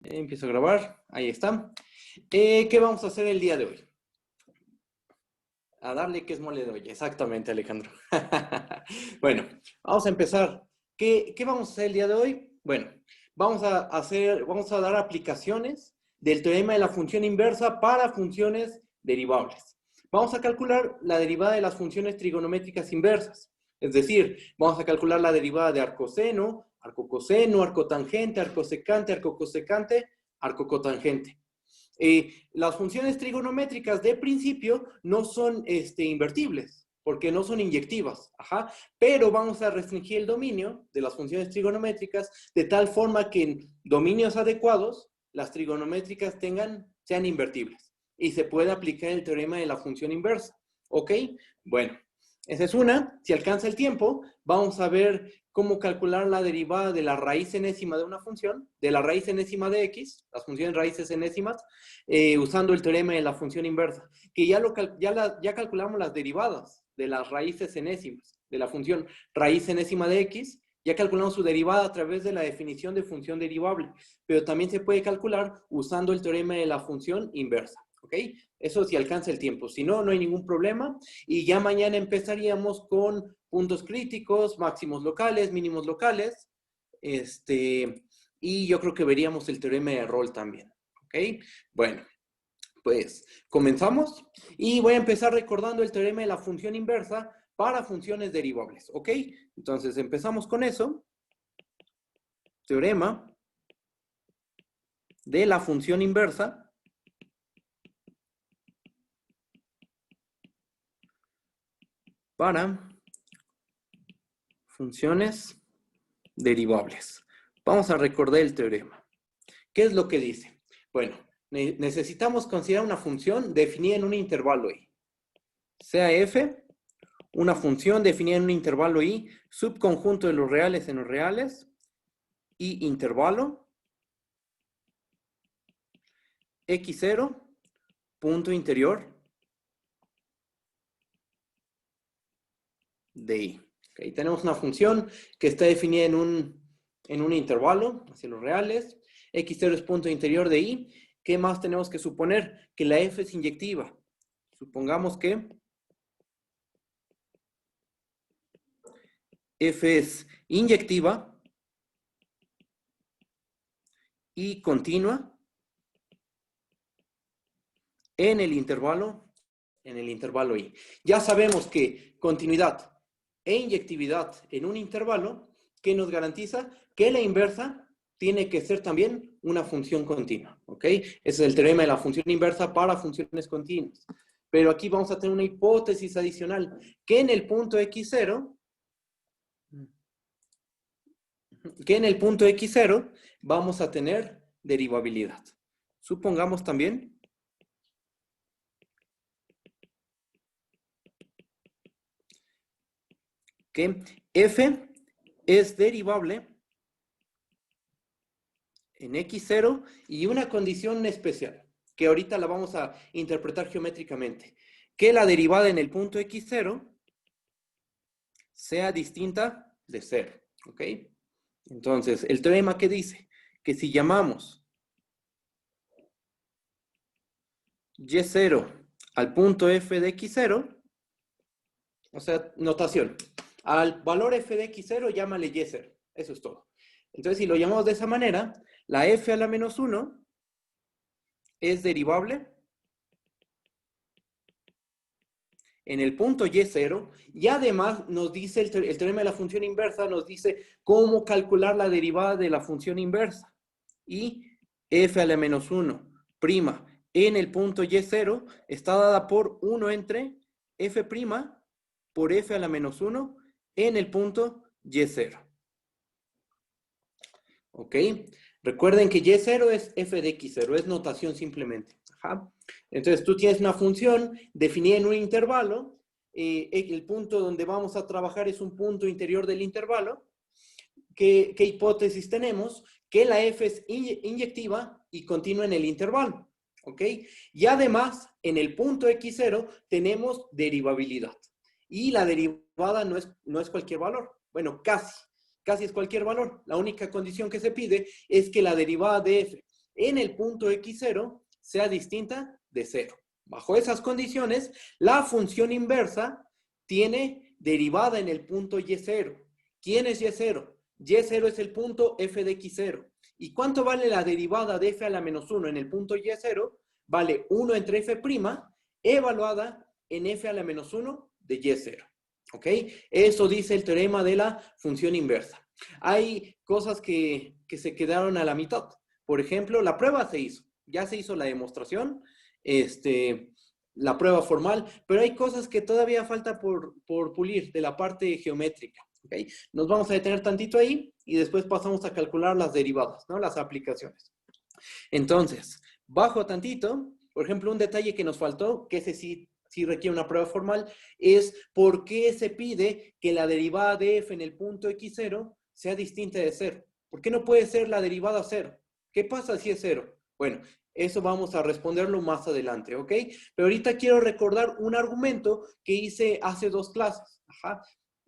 Empiezo a grabar, ahí está. ¿Qué vamos a hacer el día de hoy? A darle que es mole de olla, exactamente, Alejandro. Bueno, vamos a empezar. ¿Qué vamos a hacer el día de hoy? Bueno, vamos a dar aplicaciones del teorema de la función inversa para funciones derivables. Vamos a calcular la derivada de las funciones trigonométricas inversas. Es decir, vamos a calcular la derivada de arcoseno, arcocoseno, arcotangente, arcosecante, arcocosecante, arcocotangente. Las funciones trigonométricas de principio no son invertibles, porque no son inyectivas, pero vamos a restringir el dominio de las funciones trigonométricas de tal forma que en dominios adecuados las trigonométricas sean invertibles y se puede aplicar el teorema de la función inversa. ¿Ok? Bueno, esa es una. Si alcanza el tiempo, vamos a ver cómo calcular la derivada de la raíz enésima de una función, de la raíz enésima de x, las funciones raíces enésimas, usando el teorema de la función inversa, que ya calculamos las derivadas de las raíces enésimas, de la función raíz enésima de x, ya calculamos su derivada a través de la definición de función derivable, pero también se puede calcular usando el teorema de la función inversa, ¿ok? Eso si alcanza el tiempo, si no, no hay ningún problema, y ya mañana empezaríamos con puntos críticos, máximos locales, mínimos locales, y yo creo que veríamos el teorema de Rolle también. ¿Ok? Bueno, pues comenzamos y voy a empezar recordando el teorema de la función inversa para funciones derivables. ¿Ok? Entonces empezamos con eso. Teorema de la función inversa para funciones derivables. Vamos a recordar el teorema. ¿Qué es lo que dice? Bueno, necesitamos considerar una función definida en un intervalo i. Sea f, una función definida en un intervalo i, subconjunto de los reales en los reales, y intervalo x0, punto interior de i. Okay, tenemos una función que está definida en un intervalo hacia los reales. X0 es punto interior de i. ¿Qué más tenemos que suponer? Que la f es inyectiva. Supongamos que f es inyectiva y continua en el intervalo i. Ya sabemos que continuidad e inyectividad en un intervalo, ¿qué nos garantiza? Que la inversa tiene que ser también una función continua, ¿ok? Ese es el teorema de la función inversa para funciones continuas. Pero aquí vamos a tener una hipótesis adicional, que en el punto x0, vamos a tener derivabilidad. Supongamos también que f es derivable en x0 y una condición especial, que ahorita la vamos a interpretar geométricamente, que la derivada en el punto x0 sea distinta de 0, ¿ok? Entonces, el teorema que dice que si llamamos y0 al punto f de x0, o sea, notación, al valor f de x0 llámale y0, eso es todo. Entonces, si lo llamamos de esa manera, la f a la menos 1 es derivable en el punto y0, y además nos dice el teorema de la función inversa, nos dice cómo calcular la derivada de la función inversa. Y f a la menos 1 prima en el punto y0 está dada por 1 entre f' por f a la menos 1 en el punto y0. ¿Ok? Recuerden que y0 es f de x0, es notación simplemente. Ajá. Entonces tú tienes una función definida en un intervalo, el punto donde vamos a trabajar es un punto interior del intervalo. ¿Qué hipótesis tenemos? Que la f es inyectiva y continua en el intervalo. ¿Ok? Y además, en el punto x0 tenemos derivabilidad. Y la derivada no es cualquier valor. Bueno, casi es cualquier valor. La única condición que se pide es que la derivada de f en el punto x0 sea distinta de 0. Bajo esas condiciones, la función inversa tiene derivada en el punto y0. ¿Quién es y0? Y0 es el punto f de x0. ¿Y cuánto vale la derivada de f a la menos 1 en el punto y0? Vale 1 entre f' evaluada en f a la menos 1 de y0. ¿Ok? Eso dice el teorema de la función inversa. Hay cosas que se quedaron a la mitad. Por ejemplo, la prueba se hizo. Ya se hizo la demostración, la prueba formal, pero hay cosas que todavía falta por pulir de la parte geométrica. ¿Okay? Nos vamos a detener tantito ahí y después pasamos a calcular las derivadas, ¿no? Las aplicaciones. Entonces, bajo tantito, por ejemplo, un detalle que nos faltó, que ese sí requiere una prueba formal, es por qué se pide que la derivada de f en el punto x0 sea distinta de 0. ¿Por qué no puede ser la derivada 0? ¿Qué pasa si es 0? Bueno, eso vamos a responderlo más adelante, ¿ok? Pero ahorita quiero recordar un argumento que hice hace 2 clases. Ajá.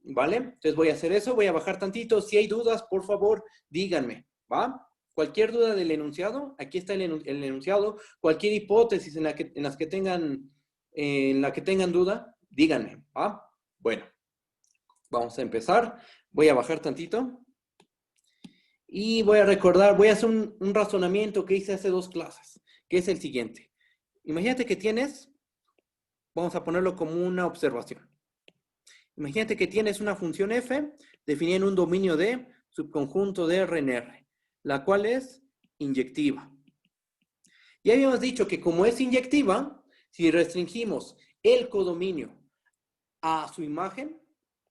¿Vale? Entonces voy a hacer eso, voy a bajar tantito. Si hay dudas, por favor, díganme, ¿va? Cualquier duda del enunciado, aquí está el enunciado. Cualquier hipótesis en la que tengan duda, díganme, ¿va? Bueno, vamos a empezar. Voy a bajar tantito. Y voy a recordar, voy a hacer un razonamiento que hice hace 2 clases, que es el siguiente. Imagínate que tienes, vamos a ponerlo como una observación. Imagínate que tienes una función f definida en un dominio de subconjunto de R en R, la cual es inyectiva. Ya habíamos dicho que como es inyectiva, si restringimos el codominio a su imagen,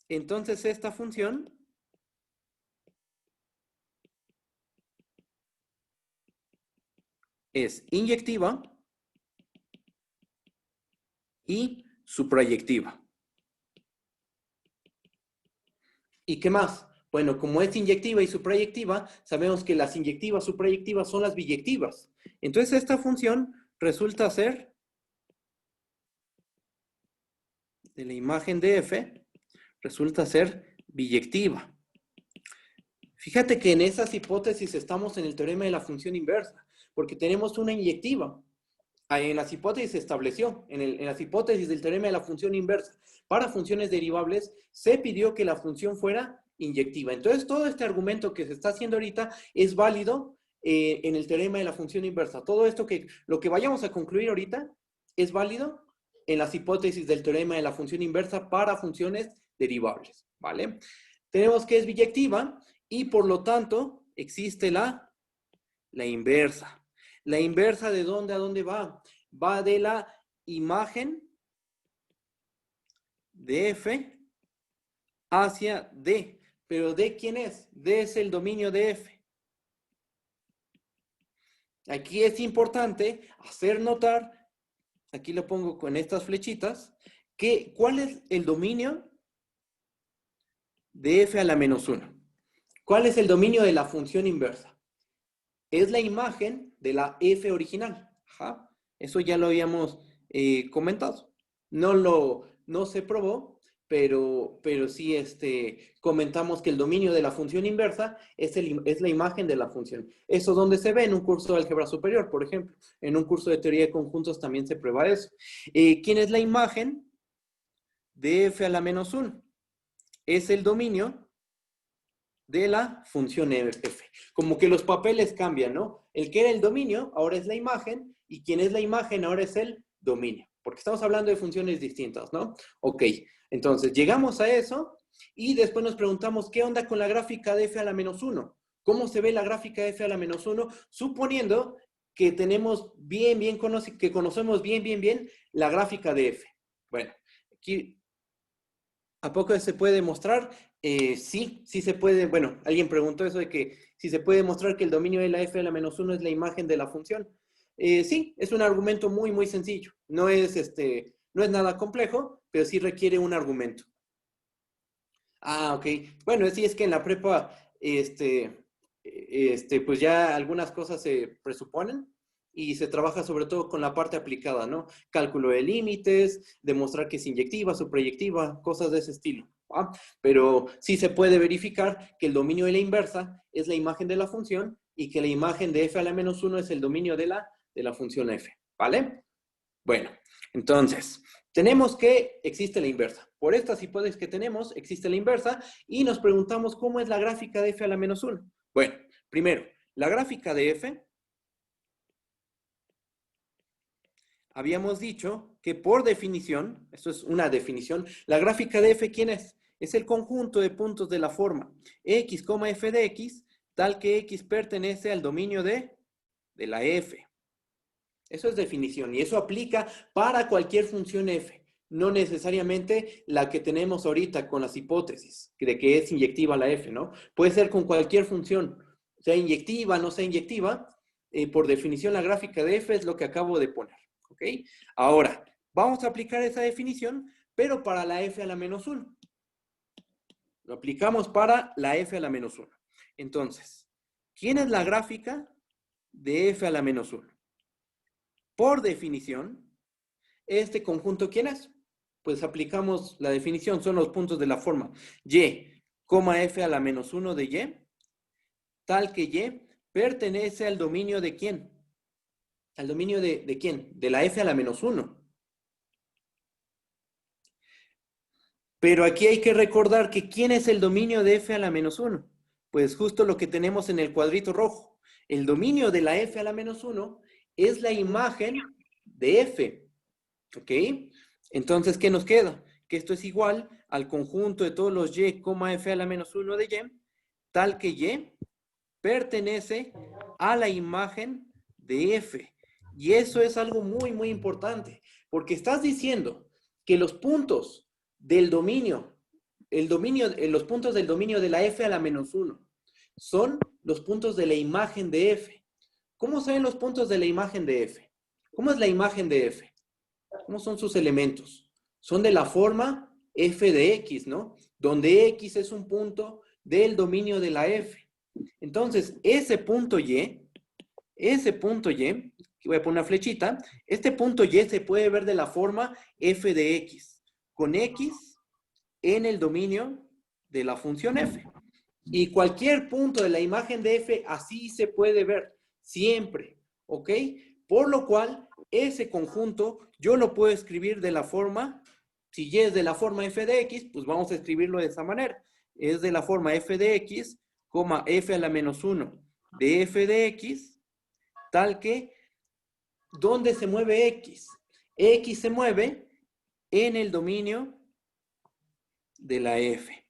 entonces esta función es inyectiva y suprayectiva. ¿Y qué más? Bueno, como es inyectiva y suprayectiva, sabemos que las inyectivas, suprayectivas son las biyectivas. Entonces esta función resulta ser de la imagen de f, resulta ser biyectiva. Fíjate que en esas hipótesis estamos en el teorema de la función inversa, porque tenemos una inyectiva. En las hipótesis se estableció, en las hipótesis del teorema de la función inversa, para funciones derivables, se pidió que la función fuera inyectiva. Entonces, todo este argumento que se está haciendo ahorita es válido en el teorema de la función inversa. Todo esto lo que vayamos a concluir ahorita es válido en las hipótesis del teorema de la función inversa para funciones derivables, ¿vale? Tenemos que es biyectiva y por lo tanto existe la inversa. ¿La inversa de dónde a dónde va? Va de la imagen de f hacia d. ¿Pero d quién es? D es el dominio de f. Aquí es importante hacer notar, aquí lo pongo con estas flechitas, que ¿cuál es el dominio de f a la menos 1? ¿Cuál es el dominio de la función inversa? Es la imagen de la f original. Ajá. Eso ya lo habíamos comentado. No se probó, pero sí comentamos que el dominio de la función inversa es la imagen de la función. Eso donde se ve en un curso de álgebra superior, por ejemplo. En un curso de teoría de conjuntos también se prueba eso. ¿Quién es la imagen de f a la menos 1? Es el dominio de la función f. Como que los papeles cambian, ¿no? El que era el dominio ahora es la imagen y quien es la imagen ahora es el dominio. Porque estamos hablando de funciones distintas, ¿no? Ok, entonces llegamos a eso y después nos preguntamos qué onda con la gráfica de f a la menos 1. ¿Cómo se ve la gráfica de f a la menos 1? Suponiendo que tenemos que conocemos bien la gráfica de f. Bueno, aquí ¿a poco se puede demostrar? Sí se puede. Bueno, alguien preguntó eso de que si se puede demostrar que el dominio de la f a la menos 1 es la imagen de la función. Sí, es un argumento muy sencillo. No es nada complejo, pero sí requiere un argumento. Ah, ok. Bueno, sí, es que en la prepa, pues ya algunas cosas se presuponen y se trabaja sobre todo con la parte aplicada, ¿no? Cálculo de límites, demostrar que es inyectiva, suprayectiva, cosas de ese estilo. ¿Va? Pero sí se puede verificar que el dominio de la inversa es la imagen de la función y que la imagen de f a la menos 1 es el dominio de la función f, ¿vale? Bueno, entonces, tenemos que existe la inversa. Por estas hipótesis que tenemos, existe la inversa y nos preguntamos cómo es la gráfica de f a la menos 1. Bueno, primero, la gráfica de f, habíamos dicho que por definición, esto es una definición, la gráfica de f, ¿quién es? Es el conjunto de puntos de la forma x, f de x, tal que x pertenece al dominio de la f. Eso es definición y eso aplica para cualquier función f, no necesariamente la que tenemos ahorita con las hipótesis de que es inyectiva la f, ¿no? Puede ser con cualquier función, sea inyectiva, no sea inyectiva, por definición la gráfica de f es lo que acabo de poner, ¿ok? Ahora, vamos a aplicar esa definición, pero para la f a la menos 1. Lo aplicamos para la f a la menos 1. Entonces, ¿quién es la gráfica de f a la menos 1? Por definición, este conjunto, ¿quién es? Pues aplicamos la definición, son los puntos de la forma y, f a la menos 1 de y, tal que y pertenece al dominio de ¿quién? ¿Al dominio de quién? De la f a la menos 1. Pero aquí hay que recordar que ¿quién es el dominio de f a la menos 1? Pues justo lo que tenemos en el cuadrito rojo. El dominio de la f a la menos 1 es la imagen de f. ¿Ok? Entonces, ¿qué nos queda? Que esto es igual al conjunto de todos los y, f a la menos 1 de y, tal que y pertenece a la imagen de f. Y eso es algo muy, muy importante, porque estás diciendo que los puntos del dominio, los puntos del dominio de la f a la menos 1 son los puntos de la imagen de f. ¿Cómo se ven los puntos de la imagen de f? ¿Cómo es la imagen de f? ¿Cómo son sus elementos? Son de la forma f de x, ¿no? Donde x es un punto del dominio de la f. Entonces, ese punto y, que voy a poner una flechita, este punto y se puede ver de la forma f de x, con x en el dominio de la función f. Y cualquier punto de la imagen de f así se puede ver, siempre, ¿ok? Por lo cual, ese conjunto yo lo puedo escribir de la forma, si y es de la forma f de x, pues vamos a escribirlo de esa manera. Es de la forma f de x, f a la menos 1 de f de x, tal que, ¿dónde se mueve x? X se mueve en el dominio de la f.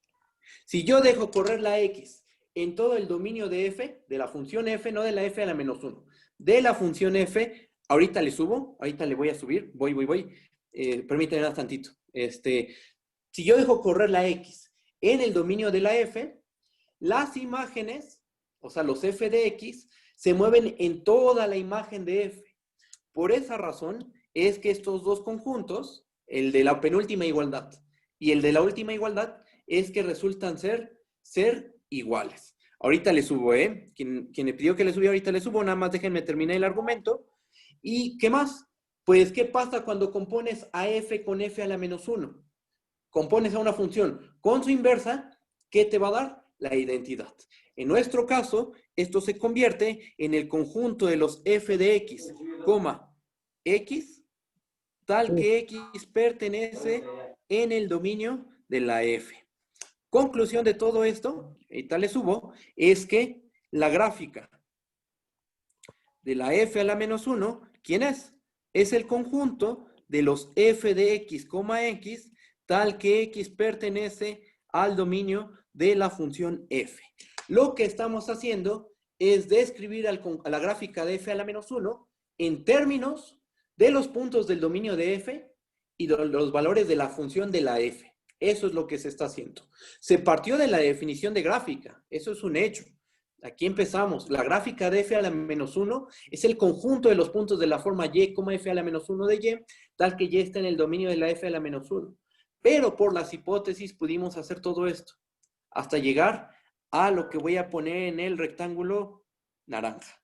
Si yo dejo correr la x en todo el dominio de f, de la función f, no de la f a la menos 1, de la función f, ahorita le subo, ahorita le voy a subir, voy. Permítanme un tantito. Si yo dejo correr la x en el dominio de la f, las imágenes, o sea, los f de x, se mueven en toda la imagen de f. Por esa razón es que estos dos conjuntos, el de la penúltima igualdad y el de la última igualdad, es que resultan ser iguales. Ahorita le subo, ¿eh? Quien me pidió que le subiera, ahorita le subo, nada más déjenme terminar el argumento. ¿Y qué más? Pues, ¿qué pasa cuando compones a f con f a la menos 1? Compones a una función con su inversa, ¿qué te va a dar? La identidad. En nuestro caso, esto se convierte en el conjunto de los f de x, x, tal que x pertenece en el dominio de la f. Conclusión de todo esto, y tal le subo, es que la gráfica de la f a la menos 1, ¿quién es? Es el conjunto de los f de x, x, tal que x pertenece al dominio de la función f. Lo que estamos haciendo es describir a la gráfica de f a la menos 1 en términos de los puntos del dominio de f y de los valores de la función de la f. Eso es lo que se está haciendo. Se partió de la definición de gráfica. Eso es un hecho. Aquí empezamos. La gráfica de f a la menos 1 es el conjunto de los puntos de la forma y, f a la menos 1 de y, tal que y está en el dominio de la f a la menos 1. Pero por las hipótesis pudimos hacer todo esto hasta llegar a lo que voy a poner en el rectángulo naranja.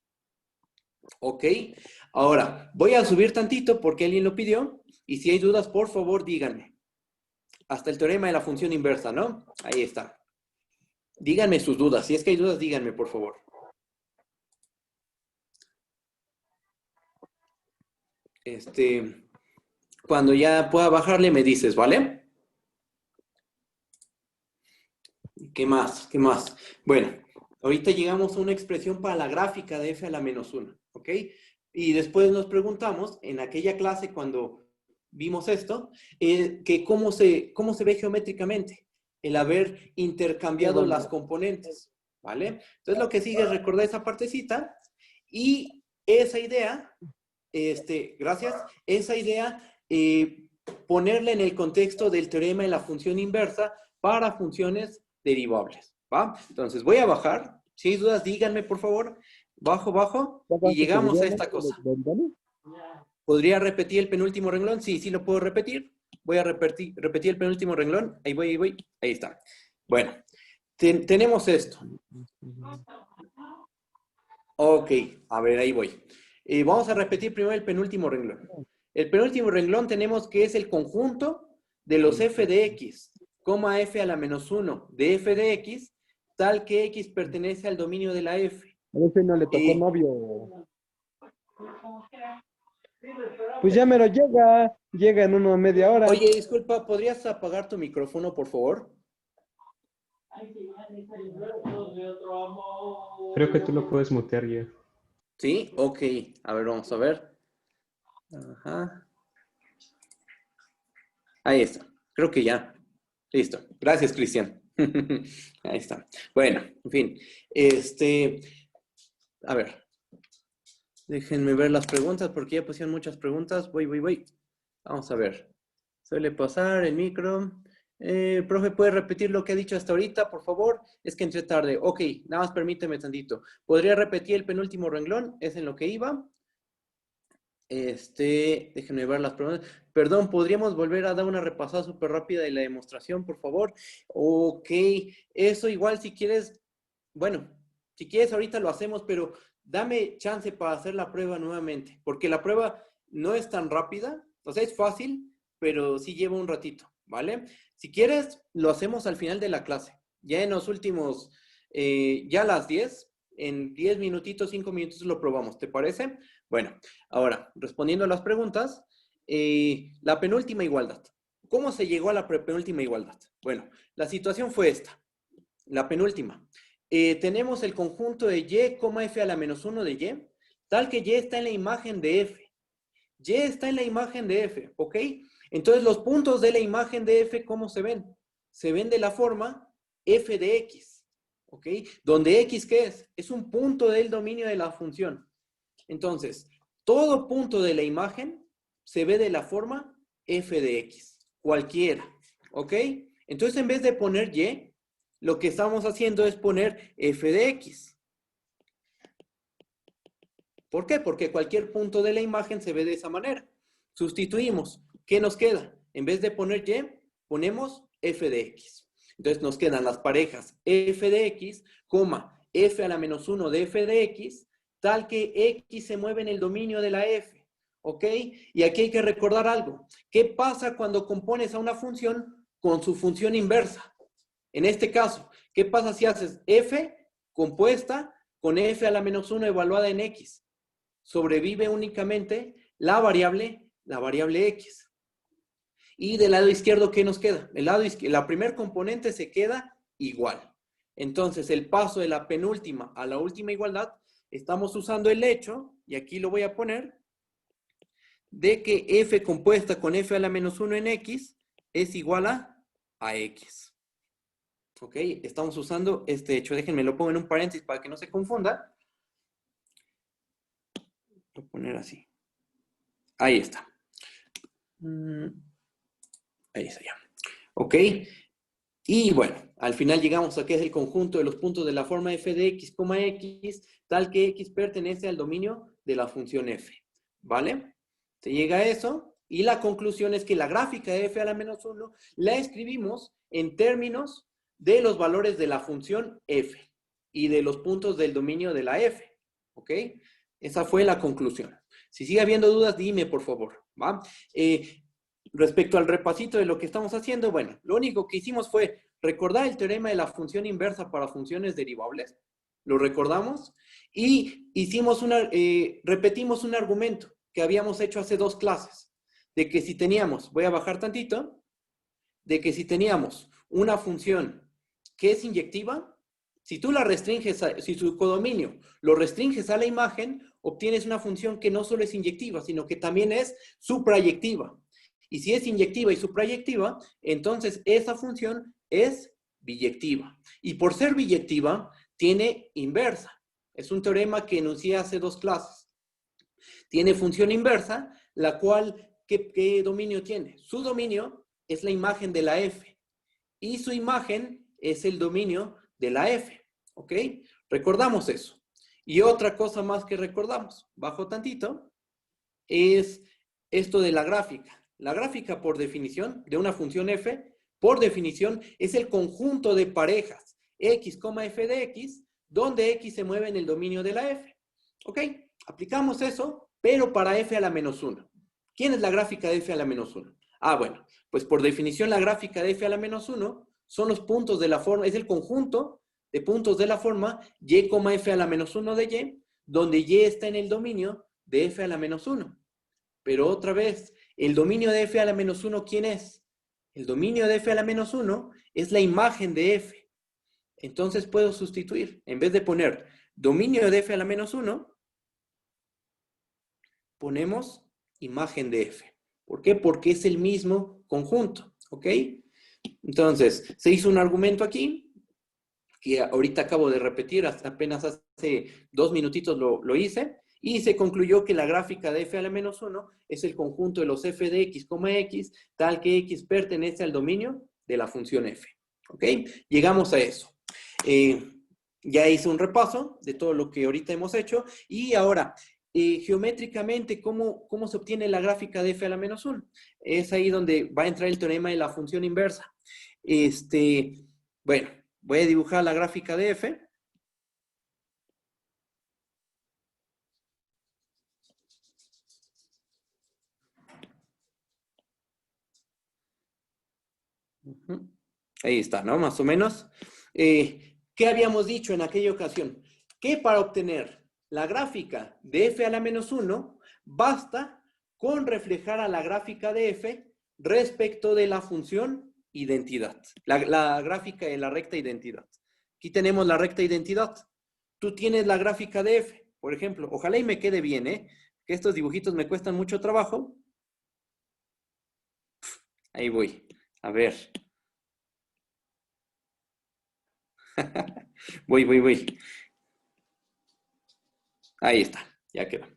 ¿Ok? Ahora, voy a subir tantito porque alguien lo pidió y si hay dudas, por favor, díganme. Hasta el teorema de la función inversa, ¿no? Ahí está. Díganme sus dudas. Si es que hay dudas, díganme, por favor. cuando ya pueda bajarle me dices, ¿vale? ¿Qué más? ¿Qué más? Bueno, ahorita llegamos a una expresión para la gráfica de f a la menos 1, ¿ok? Y después nos preguntamos, en aquella clase cuando vimos esto, que cómo se ve geométricamente el haber intercambiado las componentes, ¿vale? Entonces lo que sigue es recordar esa partecita y esa idea, gracias, esa idea, ponerla en el contexto del teorema de la función inversa para funciones derivables, ¿va? Entonces voy a bajar, si hay dudas díganme por favor, bajo y llegamos a esta cosa. ¿Podría repetir el penúltimo renglón? Sí, sí lo puedo repetir. Voy a repetir el penúltimo renglón. Ahí voy. Ahí está. Bueno, tenemos esto. Ok, a ver, ahí voy. Vamos a repetir primero el penúltimo renglón. El penúltimo renglón tenemos que es el conjunto de los f de x, coma f a la menos 1 de f de x, tal que x pertenece al dominio de la f. A ver si no le tocó novio. Pues ya me lo llega en una media hora. Oye, disculpa, ¿podrías apagar tu micrófono, por favor? Creo que tú lo puedes mutear ya. Sí, ok. A ver, vamos a ver. Ajá. Ahí está. Creo que ya. Listo. Gracias, Cristian. Ahí está. Bueno, en fin. A ver. Déjenme ver las preguntas porque ya pusieron muchas preguntas. Voy. Vamos a ver. Suele pasar el micro. Profe, ¿puede repetir lo que ha dicho hasta ahorita, por favor? Es que entré tarde. Ok, nada más permíteme tantito. ¿Podría repetir el penúltimo renglón? Es en lo que iba. Déjenme ver las preguntas. Perdón, ¿podríamos volver a dar una repasada súper rápida de la demostración, por favor? Ok, eso igual si quieres, bueno, si quieres ahorita lo hacemos, pero dame chance para hacer la prueba nuevamente, porque la prueba no es tan rápida, o sea, es fácil, pero sí lleva un ratito, ¿vale? Si quieres, lo hacemos al final de la clase, ya en los últimos, ya a las 10, en 10 minutitos, 5 minutos lo probamos, ¿te parece? Bueno, ahora, respondiendo a las preguntas, la penúltima igualdad. ¿Cómo se llegó a la penúltima igualdad? Bueno, la situación fue esta, la penúltima. Tenemos el conjunto de y, f a la menos 1 de y, tal que y está en la imagen de f. Y está en la imagen de f, ¿ok? Entonces, los puntos de la imagen de f, ¿cómo se ven? Se ven de la forma f de x, ¿ok? Donde x, ¿qué es? Es un punto del dominio de la función. Entonces, todo punto de la imagen se ve de la forma f de x, cualquiera, ¿ok? Entonces, en vez de poner y, lo que estamos haciendo es poner f de x. ¿Por qué? Porque cualquier punto de la imagen se ve de esa manera. Sustituimos. ¿Qué nos queda? En vez de poner y, ponemos f de x. Entonces, nos quedan las parejas f de x, f a la menos 1 de f de x, tal que x se mueve en el dominio de la f, ¿ok? Y aquí hay que recordar algo. ¿Qué pasa cuando compones a una función con su función inversa? En este caso, ¿qué pasa si haces f compuesta con f a la menos 1 evaluada en x? Sobrevive únicamente la variable x. Y del lado izquierdo, ¿qué nos queda? El lado izquierdo, la primer componente se queda igual. Entonces, el paso de la penúltima a la última igualdad, estamos usando el hecho, y aquí lo voy a poner, de que f compuesta con f a la menos 1 en x es igual a x. ¿Ok? Estamos usando este hecho. Déjenme lo pongo en un paréntesis para que no se confunda. Voy a poner así. Ahí está. Ahí está ya. ¿Ok? Y bueno, al final llegamos a que es el conjunto de los puntos de la forma f de x, x, tal que x pertenece al dominio de la función f. ¿Vale? Se llega a eso. Y la conclusión es que la gráfica de f a la menos 1 la escribimos en términos de los valores de la función f y de los puntos del dominio de la f. ¿Ok? Esa fue la conclusión. Si sigue habiendo dudas, dime, por favor. ¿Va? Respecto al repasito de lo que estamos haciendo, bueno, lo único que hicimos fue recordar el teorema de la función inversa para funciones derivables. Lo recordamos y hicimos repetimos un argumento que habíamos hecho hace 2 clases. De que si teníamos, voy a bajar tantito, de que si teníamos una función que es inyectiva, si tú la restringes, si su codominio lo restringes a la imagen, obtienes una función que no solo es inyectiva, sino que también es suprayectiva. Y si es inyectiva y suprayectiva, entonces esa función es biyectiva. Y por ser biyectiva, tiene inversa. Es un teorema que enuncié hace 2 clases. Tiene función inversa, la cual, ¿qué dominio tiene? Su dominio es la imagen de la f. Y su imagen es el dominio de la f. ¿Ok? Recordamos eso. Y otra cosa más que recordamos, bajo tantito, es esto de la gráfica. La gráfica, por definición, de una función f, por definición, es el conjunto de parejas x, f de x, donde x se mueve en el dominio de la f. ¿Ok? Aplicamos eso, pero para f a la menos 1. ¿Quién es la gráfica de f a la menos 1? Ah, bueno, pues por definición la gráfica de f a la menos 1 son los puntos de la forma, es el conjunto de puntos de la forma y, f a la menos 1 de y, donde y está en el dominio de f a la menos 1. Pero otra vez, el dominio de f a la menos 1, ¿quién es? El dominio de f a la menos 1 es la imagen de f. Entonces puedo sustituir. En vez de poner dominio de f a la menos 1, ponemos imagen de f. ¿Por qué? Porque es el mismo conjunto. ¿Ok? Entonces, se hizo un argumento aquí, que ahorita acabo de repetir, apenas hace 2 minutitos lo hice, y se concluyó que la gráfica de f a la menos 1 es el conjunto de los f de x, x, tal que x pertenece al dominio de la función f. ¿Ok? Llegamos a eso. Ya hice un repaso de todo lo que ahorita hemos hecho, y ahora, geométricamente, ¿cómo se obtiene la gráfica de f a la menos 1? Es ahí donde va a entrar el teorema de la función inversa. Bueno, voy a dibujar la gráfica de f. Ahí está, ¿no? Más o menos. ¿Qué habíamos dicho en aquella ocasión? Que para obtener la gráfica de f a la menos 1, basta con reflejar a la gráfica de f respecto de la función identidad. La gráfica de la recta identidad. Aquí tenemos la recta identidad. Tú tienes la gráfica de f, por ejemplo. Ojalá y me quede bien, que estos dibujitos me cuestan mucho trabajo. Ahí voy. A ver. Voy. Ahí está, ya quedó.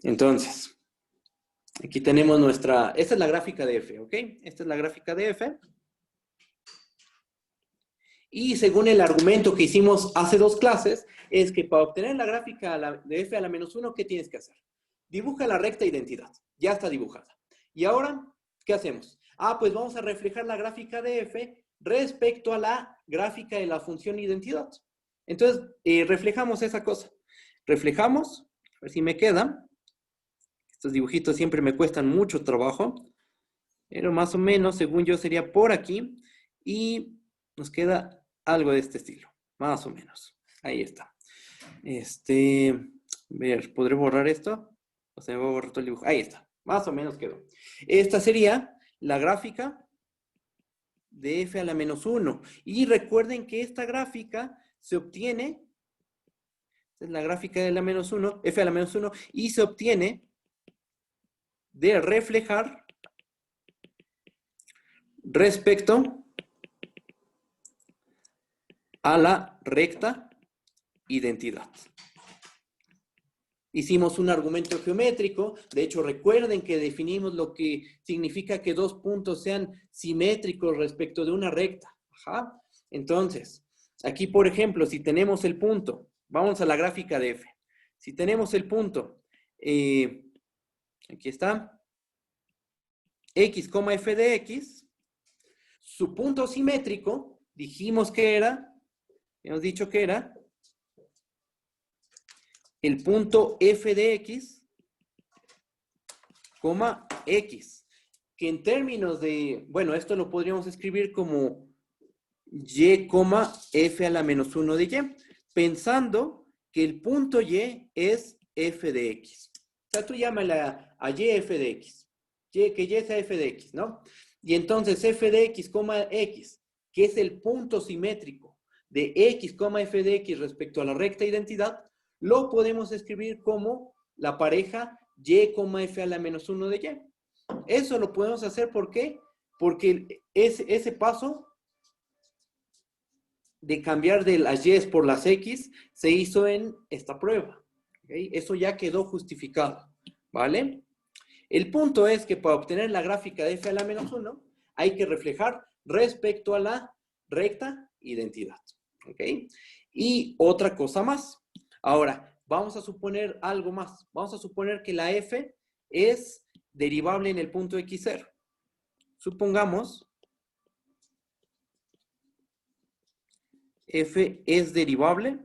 Entonces, aquí tenemos esta es la gráfica de f, ¿ok? Esta es la gráfica de f. Y según el argumento que hicimos hace 2 clases, es que para obtener la gráfica de f a la menos 1, ¿qué tienes que hacer? Dibuja la recta identidad. Ya está dibujada. Y ahora, ¿qué hacemos? Ah, pues vamos a reflejar la gráfica de f respecto a la gráfica de la función identidad. Entonces, reflejamos esa cosa. Reflejamos, a ver si me queda. Estos dibujitos siempre me cuestan mucho trabajo, pero más o menos, según yo, sería por aquí. Y nos queda algo de este estilo, más o menos. Ahí está. A ver, ¿podré borrar esto? O sea, me voy a borrar todo el dibujo. Ahí está, más o menos quedó. Esta sería la gráfica de f a la menos 1. Y recuerden que esta gráfica se obtiene, es la gráfica de la menos 1, f a la menos 1, y se obtiene de reflejar respecto a la recta identidad. Hicimos un argumento geométrico. De hecho, recuerden que definimos lo que significa que 2 puntos sean simétricos respecto de una recta. Ajá. Entonces, aquí, por ejemplo, si tenemos el punto, vamos a la gráfica de f. Si tenemos el punto, aquí está, x, f de x, su punto simétrico, dijimos que era, hemos dicho que era, el punto f de x, x, que en términos de, bueno, esto lo podríamos escribir como y, f a la menos 1 de y, pensando que el punto y es f de x. O sea, tú llámale a y f de x. Que y sea f de x, ¿no? Y entonces f de x, x, que es el punto simétrico de x, f de x respecto a la recta identidad, lo podemos escribir como la pareja y, f a la menos 1 de y. Eso lo podemos hacer, ¿por qué? Porque ese paso de cambiar de las y por las x se hizo en esta prueba. ¿Okay? Eso ya quedó justificado, ¿vale? El punto es que para obtener la gráfica de f a la menos 1 hay que reflejar respecto a la recta identidad. ¿Ok? Y otra cosa más. Ahora, vamos a suponer algo más. Vamos a suponer que la f es derivable en el punto x0. Supongamos f es derivable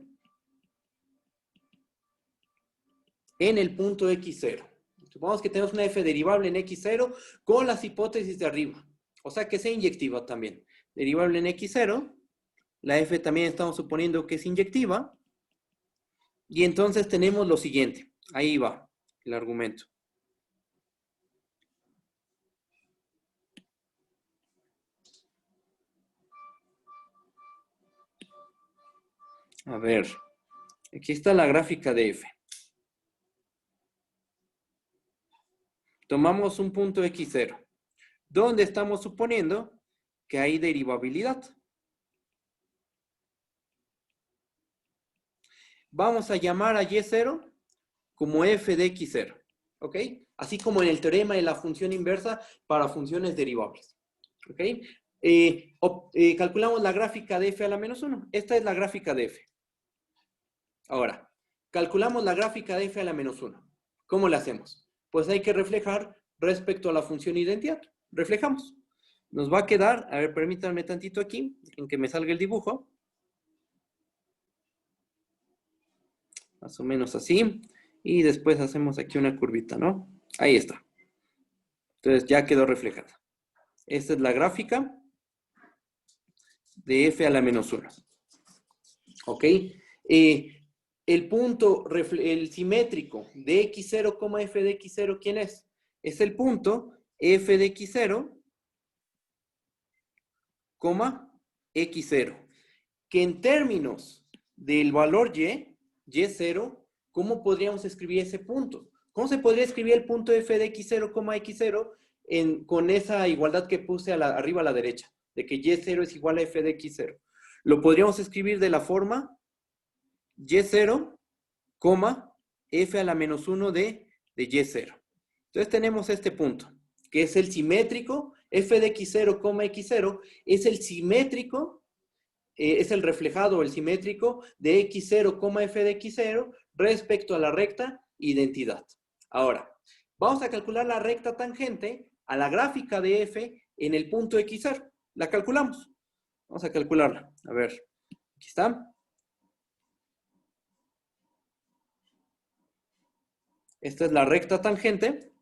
en el punto x0. Supongamos que tenemos una f derivable en x0 con las hipótesis de arriba. O sea, que sea inyectiva también. Derivable en x0. La f también estamos suponiendo que es inyectiva. Y entonces tenemos lo siguiente. Ahí va el argumento. A ver. Aquí está la gráfica de f. Tomamos un punto x0, donde estamos suponiendo que hay derivabilidad. Vamos a llamar a y0 como f de x0, ¿ok? Así como en el teorema de la función inversa para funciones derivables, ¿ok? Calculamos la gráfica de f a la menos 1. Esta es la gráfica de f. Ahora, calculamos la gráfica de f a la menos 1. ¿Cómo la hacemos? Pues hay que reflejar respecto a la función identidad. Reflejamos. Nos va a quedar, a ver, permítanme tantito aquí, en que me salga el dibujo. Más o menos así. Y después hacemos aquí una curvita, ¿no? Ahí está. Entonces ya quedó reflejada. Esta es la gráfica de f a la menos 1. ¿Ok? El punto, el simétrico de x0, f de x0, ¿quién es? Es el punto f de x0, x0. Que en términos del valor y0, ¿cómo podríamos escribir ese punto? ¿Cómo se podría escribir el punto f de x0, x0 con esa igualdad que puse arriba a la derecha? De que y0 es igual a f de x0. Lo podríamos escribir de la forma y0, f a la menos 1 de y0. Entonces tenemos este punto, que es el simétrico, f de x0, x0, es el simétrico, es el reflejado, el simétrico de x0, f de x0 respecto a la recta identidad. Ahora, vamos a calcular la recta tangente a la gráfica de f en el punto x0. La calculamos. Vamos a calcularla. A ver, aquí está. Esta es la recta tangente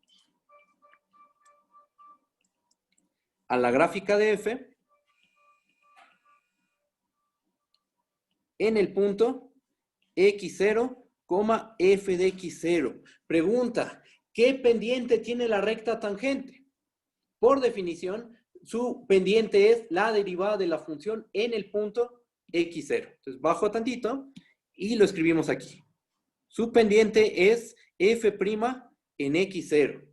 a la gráfica de f en el punto x0, f de x0. Pregunta, ¿qué pendiente tiene la recta tangente? Por definición, su pendiente es la derivada de la función en el punto x0. Entonces, bajo tantito y lo escribimos aquí. Su pendiente es f' en x0.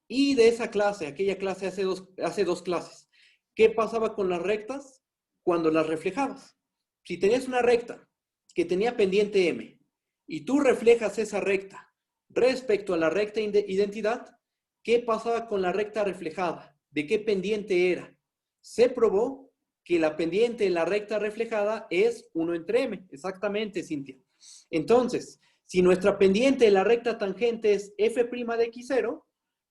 Y de esa clase, aquella clase hace dos clases, ¿qué pasaba con las rectas cuando las reflejabas? Si tenías una recta que tenía pendiente m y tú reflejas esa recta respecto a la recta identidad, ¿qué pasaba con la recta reflejada? ¿De qué pendiente era? Se probó que la pendiente en la recta reflejada es 1 entre m. Exactamente, Cintia. Entonces, si nuestra pendiente en la recta tangente es f' de x0,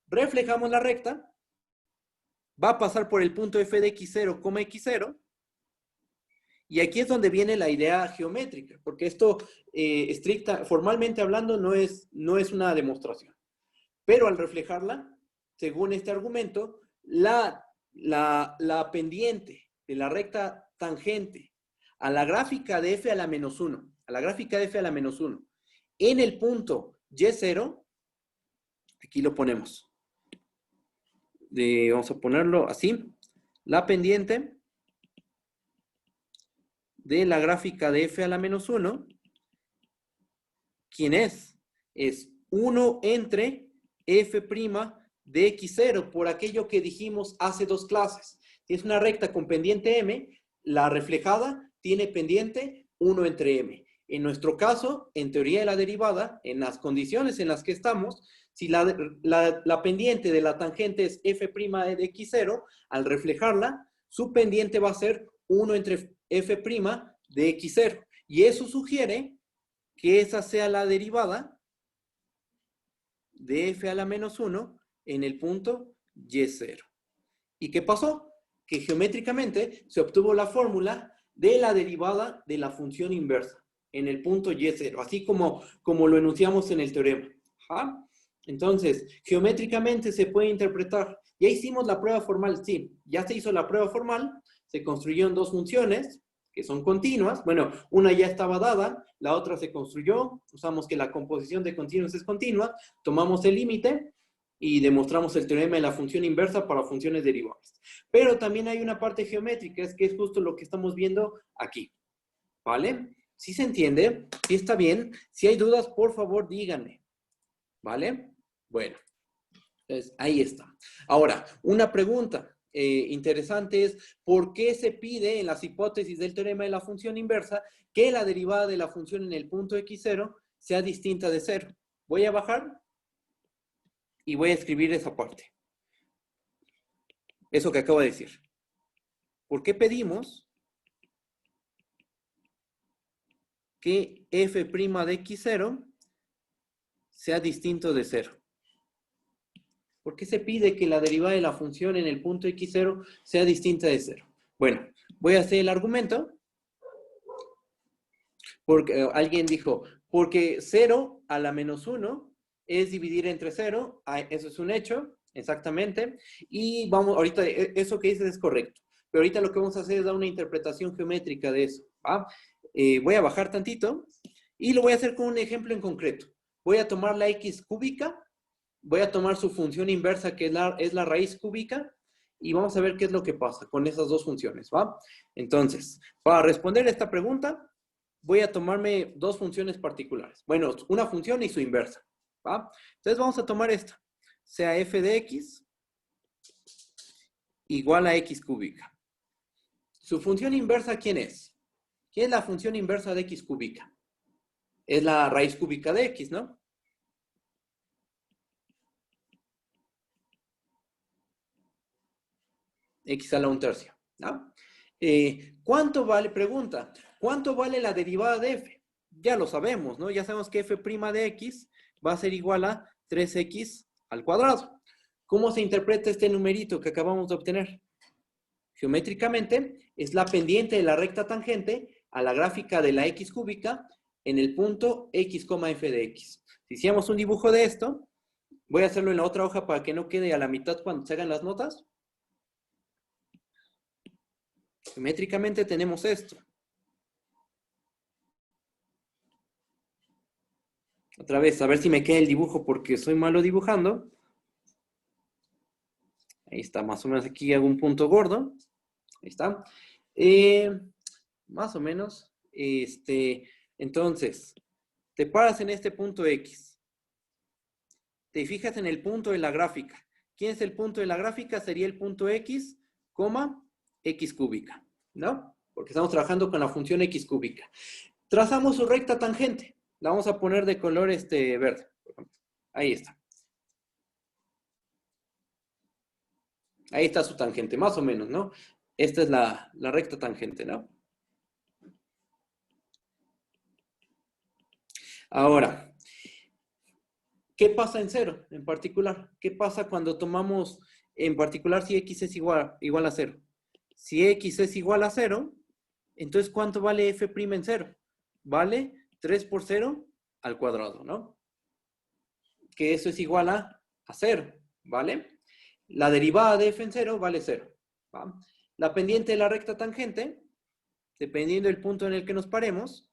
reflejamos la recta, va a pasar por el punto f de x0, x0, y aquí es donde viene la idea geométrica, porque esto, formalmente hablando, no es una demostración. Pero al reflejarla, según este argumento, la pendiente de la recta tangente a la gráfica de f a la menos 1, en el punto y0, Aquí lo ponemos. Vamos a ponerlo así. La pendiente de la gráfica de f a la menos 1, ¿quién es? Es 1 entre f' de x0, por aquello que dijimos hace dos clases. Es una recta con pendiente m, la reflejada tiene pendiente 1 entre m. En nuestro caso, en teoría de la derivada, en las condiciones en las que estamos, si la pendiente de la tangente es f' de x0, al reflejarla, su pendiente va a ser 1 entre f' de x0. Y eso sugiere que esa sea la derivada de f a la menos 1 en el punto y0. ¿Y qué pasó? Que geométricamente se obtuvo la fórmula de la derivada de la función inversa en el punto y0, así como lo enunciamos en el teorema. ¿Ah? Entonces, geométricamente se puede interpretar. Ya hicimos la prueba formal, sí, ya se hizo la prueba formal, se construyeron dos funciones que son continuas. Bueno, una ya estaba dada, la otra se construyó, usamos que la composición de continuos es continua, tomamos el límite y demostramos el teorema de la función inversa para funciones derivables. Pero también hay una parte geométrica, es que es justo lo que estamos viendo aquí. ¿Vale? ¿Sí se entiende? ¿Sí está bien? Si hay dudas, por favor, díganme. ¿Vale? Bueno, entonces ahí está. Ahora, una pregunta interesante es, ¿por qué se pide en las hipótesis del teorema de la función inversa que la derivada de la función en el punto x0 sea distinta de 0? Voy a bajar y voy a escribir esa parte. Eso que acabo de decir. ¿Por qué pedimos que f' de x0 sea distinto de 0? ¿Por qué se pide que la derivada de la función en el punto x0 sea distinta de 0? Bueno, voy a hacer el argumento. Porque alguien dijo, porque 0 a la menos 1 es dividir entre 0. Eso es un hecho, exactamente. Y vamos, ahorita, eso que dices es correcto. Pero ahorita lo que vamos a hacer es dar una interpretación geométrica de eso. ¿Va? Voy a bajar tantito y lo voy a hacer con un ejemplo en concreto. Voy a tomar la x cúbica, voy a tomar su función inversa, que es la raíz cúbica, y vamos a ver qué es lo que pasa con esas dos funciones, ¿va? Entonces, para responder esta pregunta, voy a tomarme dos funciones particulares. Bueno, una función y su inversa, ¿va? Entonces vamos a tomar esta, sea f de x igual a x cúbica. ¿Su función inversa quién es? ¿Quién es la función inversa de x cúbica? Es la raíz cúbica de x, ¿no? X a la 1/3, ¿no? ¿Cuánto vale? Pregunta, ¿cuánto vale la derivada de f? Ya lo sabemos, ¿no? Ya sabemos que f' de x va a ser igual a 3x al cuadrado. ¿Cómo se interpreta este numerito que acabamos de obtener? Geométricamente, es la pendiente de la recta tangente a la gráfica de la x cúbica en el punto x, f de x. Si hiciéramos un dibujo de esto, voy a hacerlo en la otra hoja para que no quede a la mitad cuando se hagan las notas. Geométricamente tenemos esto. Otra vez, a ver si me queda el dibujo porque soy malo dibujando. Ahí está, más o menos aquí hago un punto gordo. Ahí está. Más o menos. Entonces, te paras en este punto X. Te fijas en el punto de la gráfica. ¿Quién es el punto de la gráfica? Sería el punto X, X cúbica, ¿no? Porque estamos trabajando con la función X cúbica. Trazamos su recta tangente. La vamos a poner de color verde. Ahí está. Ahí está su tangente, más o menos, ¿no? Esta es la recta tangente, ¿no? Ahora, ¿qué pasa en 0 en particular? ¿Qué pasa cuando tomamos, en particular, si x es igual a 0? Si x es igual a 0, entonces, ¿cuánto vale f' en 0? Vale 3 por 0 al cuadrado, ¿no? Que eso es igual a 0, ¿vale? La derivada de f en 0 vale 0, ¿va? La pendiente de la recta tangente, dependiendo del punto en el que nos paremos,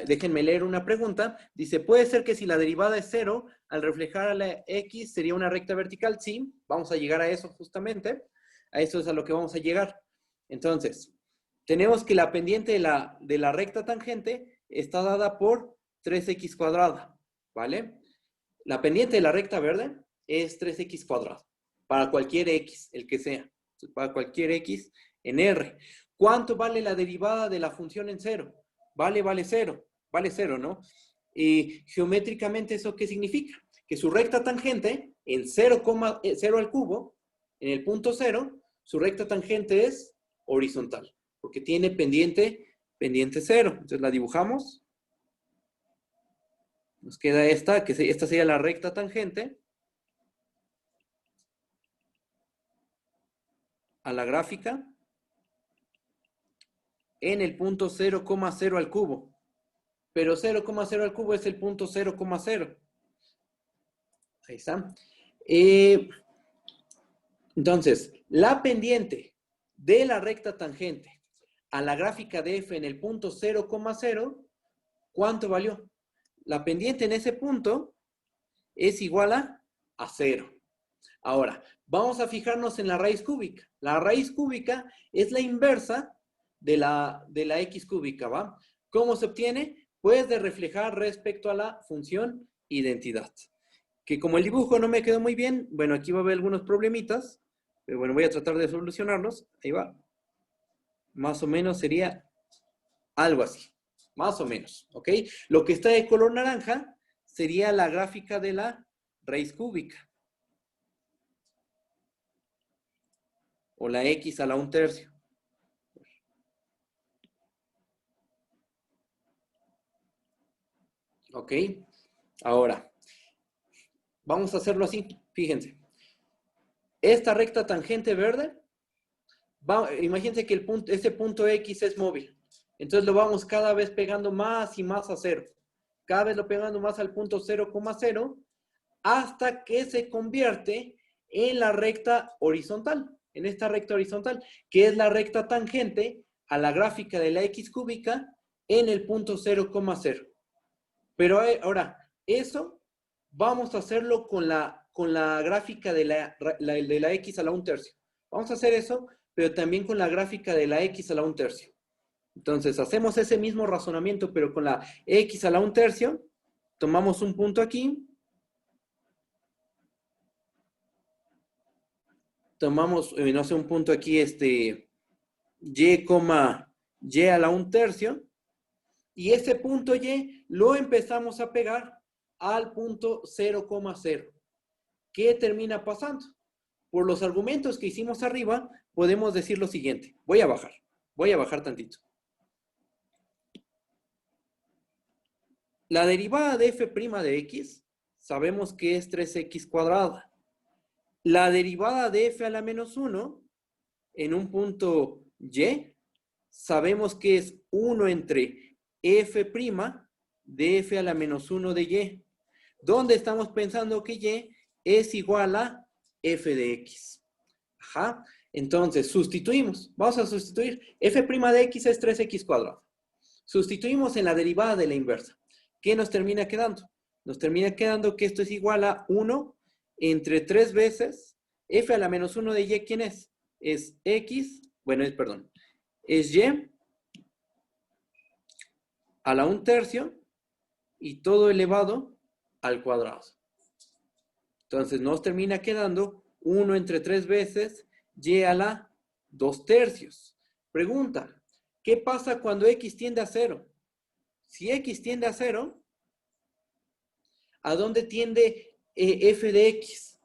déjenme leer una pregunta. Dice, puede ser que si la derivada es 0, al reflejar a la X sería una recta vertical, sí, vamos a llegar a eso justamente, a eso es a lo que vamos a llegar. Entonces, tenemos que la pendiente de la recta tangente está dada por 3x cuadrada, ¿vale? La pendiente de la recta verde es 3x cuadrado, para cualquier x, el que sea, para cualquier x en R. ¿Cuánto vale la derivada de la función en cero? Vale cero, ¿no? Y geométricamente, ¿eso qué significa? Que su recta tangente en 0, 0 al cubo, en el punto 0, su recta tangente es horizontal, porque tiene pendiente 0. Entonces la dibujamos. Nos queda esta, que esta sería la recta tangente a la gráfica en el punto 0,0 al cubo. Pero 0,0 al cubo es el punto 0,0. Ahí está. Entonces, la pendiente de la recta tangente a la gráfica de f en el punto 0,0, ¿cuánto valió? La pendiente en ese punto es igual a 0. Ahora, vamos a fijarnos en la raíz cúbica. La raíz cúbica es la inversa de la x cúbica, ¿va? ¿Cómo se obtiene? Pues de reflejar respecto a la función identidad. Que como el dibujo no me quedó muy bien, bueno, aquí va a haber algunos problemitas, pero bueno, voy a tratar de solucionarlos. Ahí va. Más o menos sería algo así. Más o menos, ¿ok? Lo que está de color naranja sería la gráfica de la raíz cúbica. O la x a la 1/3. ¿Ok? Ahora, vamos a hacerlo así. Fíjense. Esta recta tangente verde, imagínense que este punto X es móvil. Entonces lo vamos cada vez pegando más y más a 0. Cada vez lo pegando más al punto 0,0 hasta que se convierte en la recta horizontal. En esta recta horizontal, que es la recta tangente a la gráfica de la X cúbica en el punto 0,0. Pero ahora, eso vamos a hacerlo con la gráfica de la X a la 1/3. Vamos a hacer eso, pero también con la gráfica de la X a la 1/3. Entonces, hacemos ese mismo razonamiento, pero con la X a la 1/3. Tomamos un punto aquí. Tomamos, no sé, un punto aquí, y, y a la 1/3. Y ese punto y lo empezamos a pegar al punto 0,0. ¿Qué termina pasando? Por los argumentos que hicimos arriba, podemos decir lo siguiente. Voy a bajar tantito. La derivada de f' de x, sabemos que es 3x cuadrada. La derivada de f a la menos 1, en un punto y, sabemos que es 1 entre f' de f a la menos 1 de y, donde estamos pensando que y es igual a f de x. Ajá. Entonces, sustituimos. Vamos a sustituir. F' de x es 3x cuadrado. Sustituimos en la derivada de la inversa. ¿Qué nos termina quedando? Nos termina quedando que esto es igual a 1 entre 3 veces f a la menos 1 de y. ¿Quién es? Es x, bueno, es y a la 1/3 y todo elevado al cuadrado. Entonces nos termina quedando 1 entre 3 veces y a la 2/3. Pregunta, ¿qué pasa cuando x tiende a 0? Si x tiende a 0, ¿a dónde tiende f de x?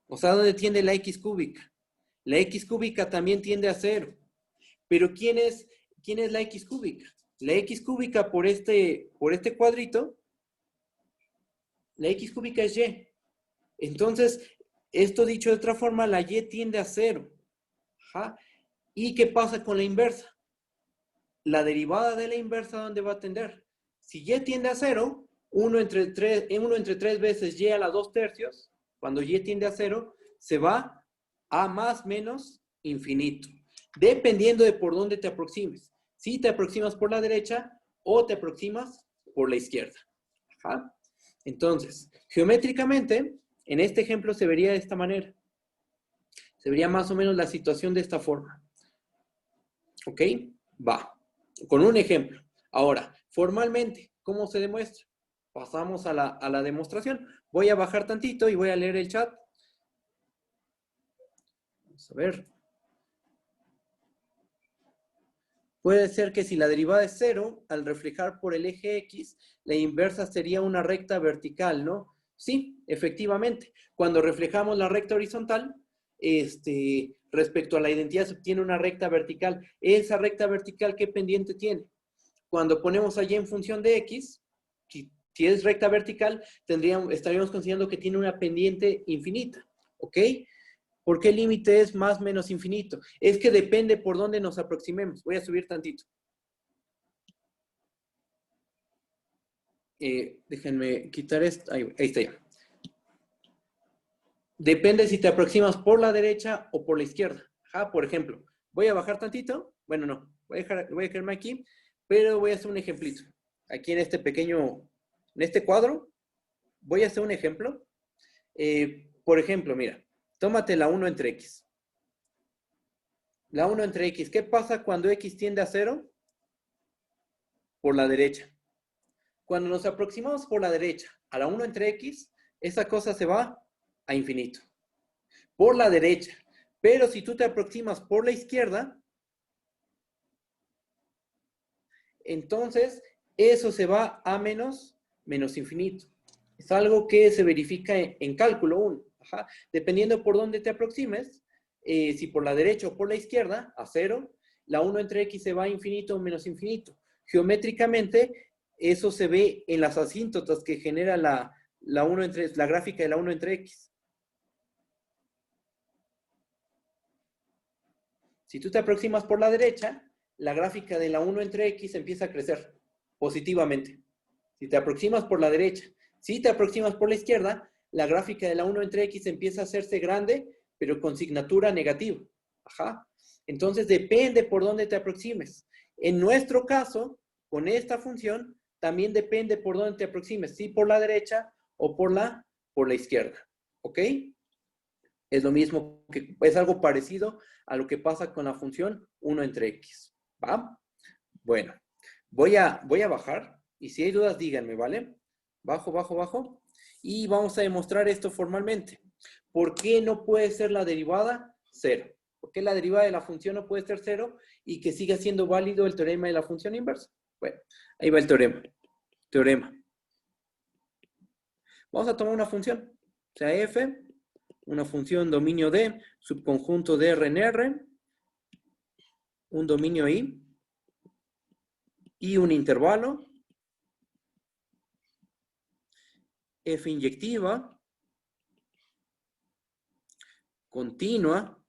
O sea, ¿a dónde tiende la x cúbica? La x cúbica también tiende a 0. Pero ¿quién es la x cúbica? La x cúbica por este cuadrito, la x cúbica es y. Entonces, esto dicho de otra forma, la y tiende a 0. Ajá. ¿Y qué pasa con la inversa? La derivada de la inversa, ¿dónde va a tender? Si y tiende a 0, 1 entre 3 veces y a la 2/3, cuando y tiende a 0, se va a más menos infinito. Dependiendo de por dónde te aproximes. Si te aproximas por la derecha o te aproximas por la izquierda. Ajá. Entonces, geométricamente, en este ejemplo se vería de esta manera. Se vería más o menos la situación de esta forma. ¿Ok? Va. Con un ejemplo. Ahora, formalmente, ¿cómo se demuestra? Pasamos a la demostración. Voy a bajar tantito y voy a leer el chat. Vamos a ver. Puede ser que si la derivada es 0, al reflejar por el eje X, la inversa sería una recta vertical, ¿no? Sí, efectivamente. Cuando reflejamos la recta horizontal, respecto a la identidad se obtiene una recta vertical. Esa recta vertical, ¿qué pendiente tiene? Cuando ponemos allí en función de X, si es recta vertical, estaríamos considerando que tiene una pendiente infinita, ¿ok? ¿Por qué el límite es más menos infinito? Es que depende por dónde nos aproximemos. Voy a subir tantito. Déjenme quitar esto. Ahí está ya. Depende si te aproximas por la derecha o por la izquierda. Ajá, por ejemplo, voy a bajar tantito. Bueno, no. Voy a quedarme aquí, pero voy a hacer un ejemplito. Aquí en este cuadro, voy a hacer un ejemplo. Por ejemplo, mira, tómate la 1 entre X. La 1 entre X. ¿Qué pasa cuando X tiende a 0? Por la derecha. Cuando nos aproximamos por la derecha a la 1 entre X, esa cosa se va a infinito. Por la derecha. Pero si tú te aproximas por la izquierda, entonces eso se va a menos infinito. Es algo que se verifica en cálculo 1. Ajá. Dependiendo por dónde te aproximes, si por la derecha o por la izquierda, a 0, la 1 entre X se va a infinito o menos infinito. Geométricamente, eso se ve en las asíntotas que genera la gráfica de la 1 entre X. Si tú te aproximas por la derecha, la gráfica de la 1 entre X empieza a crecer positivamente. Si te aproximas por la derecha. Si te aproximas por la izquierda, la gráfica de la 1 entre X empieza a hacerse grande, pero con signatura negativa. Ajá. Entonces depende por dónde te aproximes. En nuestro caso, con esta función, también depende por dónde te aproximes. Si por la derecha o por la izquierda. ¿Ok? Es lo mismo, es algo parecido a lo que pasa con la función 1 entre X. ¿Va? Bueno, voy a bajar. Y si hay dudas, díganme, ¿vale? Bajo, bajo, bajo. Y vamos a demostrar esto formalmente. ¿Por qué no puede ser la derivada 0? ¿Por qué la derivada de la función no puede ser 0 y que siga siendo válido el teorema de la función inversa? Bueno, ahí va el teorema. Vamos a tomar una función, o sea, f, una función dominio D, subconjunto de R en R, un dominio I, y un intervalo, f inyectiva, continua,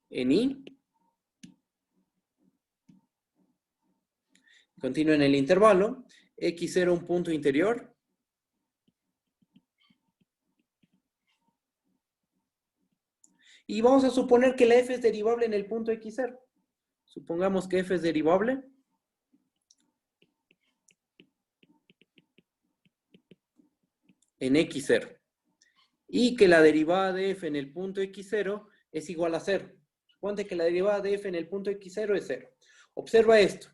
en I, continua en el intervalo, x0 un punto interior, y vamos a suponer que la f es derivable en el punto x0. Supongamos que f es derivable en x0 y que la derivada de f en el punto x0 es igual a 0. Suponte que la derivada de f en el punto x0 es 0. Observa esto.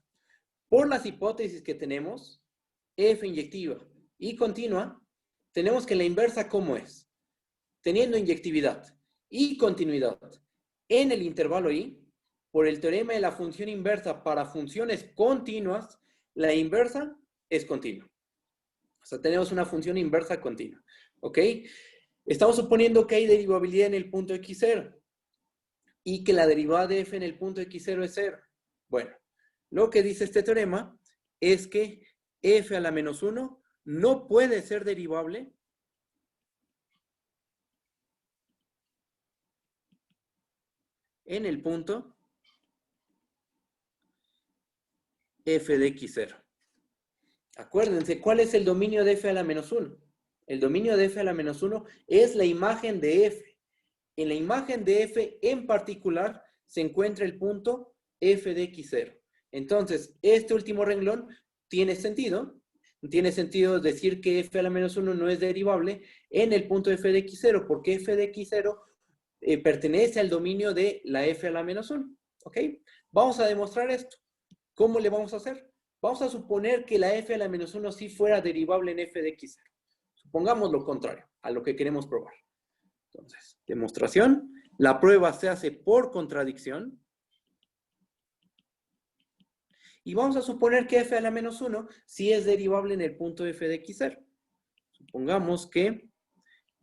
Por las hipótesis que tenemos, f inyectiva y continua, tenemos que la inversa, ¿cómo es? Teniendo inyectividad y continuidad en el intervalo I, por el teorema de la función inversa para funciones continuas, la inversa es continua. O sea, tenemos una función inversa continua. ¿Ok? Estamos suponiendo que hay derivabilidad en el punto x0 y que la derivada de f en el punto x0 es 0. Bueno, lo que dice este teorema es que f a la menos 1 no puede ser derivable en el punto f de x0. Acuérdense, ¿cuál es el dominio de f a la menos 1? El dominio de f a la menos 1 es la imagen de f. En la imagen de f en particular se encuentra el punto f de x0. Entonces, este último renglón tiene sentido. tiene sentido decir que f a la menos 1 no es derivable en el punto f de x0, porque f de x0 pertenece al dominio de la f a la menos 1. ¿Ok? Vamos a demostrar esto. ¿Cómo le vamos a hacer? Vamos a suponer que la f a la menos 1 sí fuera derivable en f de x0. Supongamos lo contrario a lo que queremos probar. Entonces, demostración. La prueba se hace por contradicción. Y vamos a suponer que f a la menos 1 sí es derivable en el punto f de x0. Supongamos que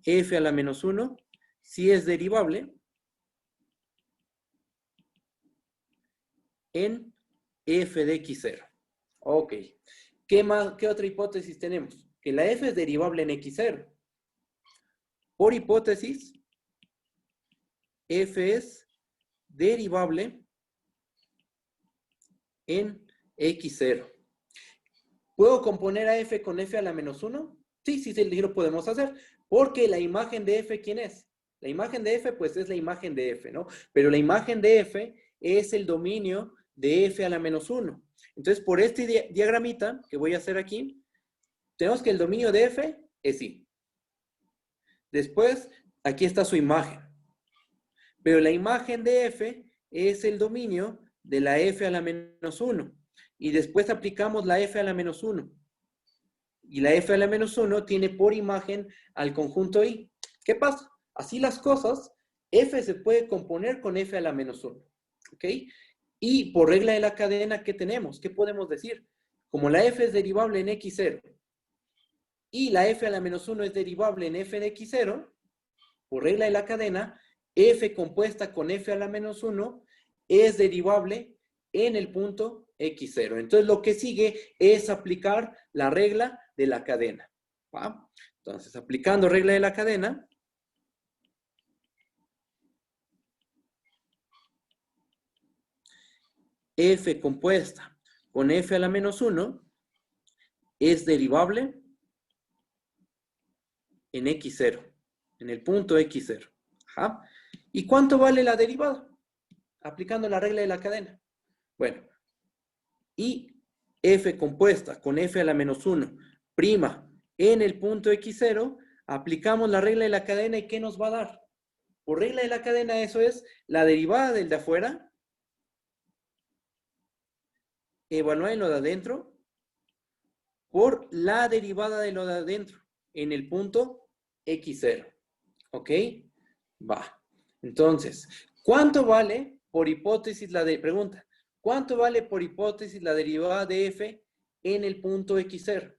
f a la menos 1 sí es derivable en f de x0. Ok. ¿Qué otra hipótesis tenemos? Que la f es derivable en x0. Por hipótesis, f es derivable en x0. ¿Puedo componer a f con f a la menos 1? Sí, lo podemos hacer. Porque la imagen de f, ¿quién es? La imagen de f, pues es la imagen de f, ¿no? Pero la imagen de f es el dominio de f a la menos 1. Entonces, por este diagramita que voy a hacer aquí, tenemos que el dominio de f es i. Después, aquí está su imagen. Pero la imagen de f es el dominio de la f a la menos 1. Y después aplicamos la f a la menos 1. Y la f a la menos 1 tiene por imagen al conjunto i. ¿Qué pasa? Así las cosas, f se puede componer con f a la menos 1. ¿Ok? Y por regla de la cadena, ¿qué tenemos? ¿Qué podemos decir? Como la f es derivable en x0 y la f a la menos 1 es derivable en f de x0, por regla de la cadena, f compuesta con f a la menos 1 es derivable en el punto x0. Entonces, lo que sigue es aplicar la regla de la cadena. ¿Va? Entonces, aplicando regla de la cadena, f compuesta con f a la menos 1 es derivable en x0, en el punto x0. Ajá. ¿Y cuánto vale la derivada? Aplicando la regla de la cadena. Bueno, y f compuesta con f a la menos 1 prima en el punto x0, aplicamos la regla de la cadena y ¿qué nos va a dar? Por regla de la cadena eso es la derivada del de afuera, evaluar en lo de adentro, por la derivada de lo de adentro en el punto x0. ¿Ok? Va. Entonces, ¿cuánto vale por hipótesis pregunta? ¿Cuánto vale por hipótesis la derivada de f en el punto x0?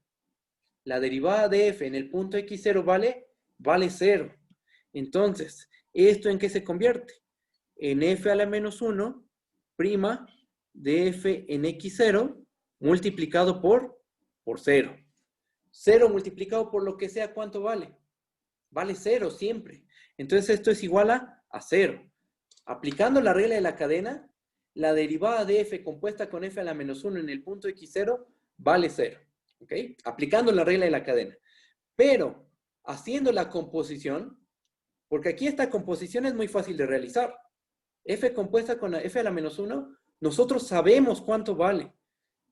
La derivada de f en el punto x0 vale 0. Entonces, ¿esto en qué se convierte? En f a la menos 1 prima de f en x0 multiplicado por 0. 0 multiplicado por lo que sea, ¿cuánto vale? Vale 0 siempre. Entonces esto es igual a 0. Aplicando la regla de la cadena, la derivada de f compuesta con f a la menos 1 en el punto x0 vale 0. ¿Ok? Aplicando la regla de la cadena. Pero haciendo la composición, porque aquí esta composición es muy fácil de realizar. F compuesta con f a la menos 1, nosotros sabemos cuánto vale.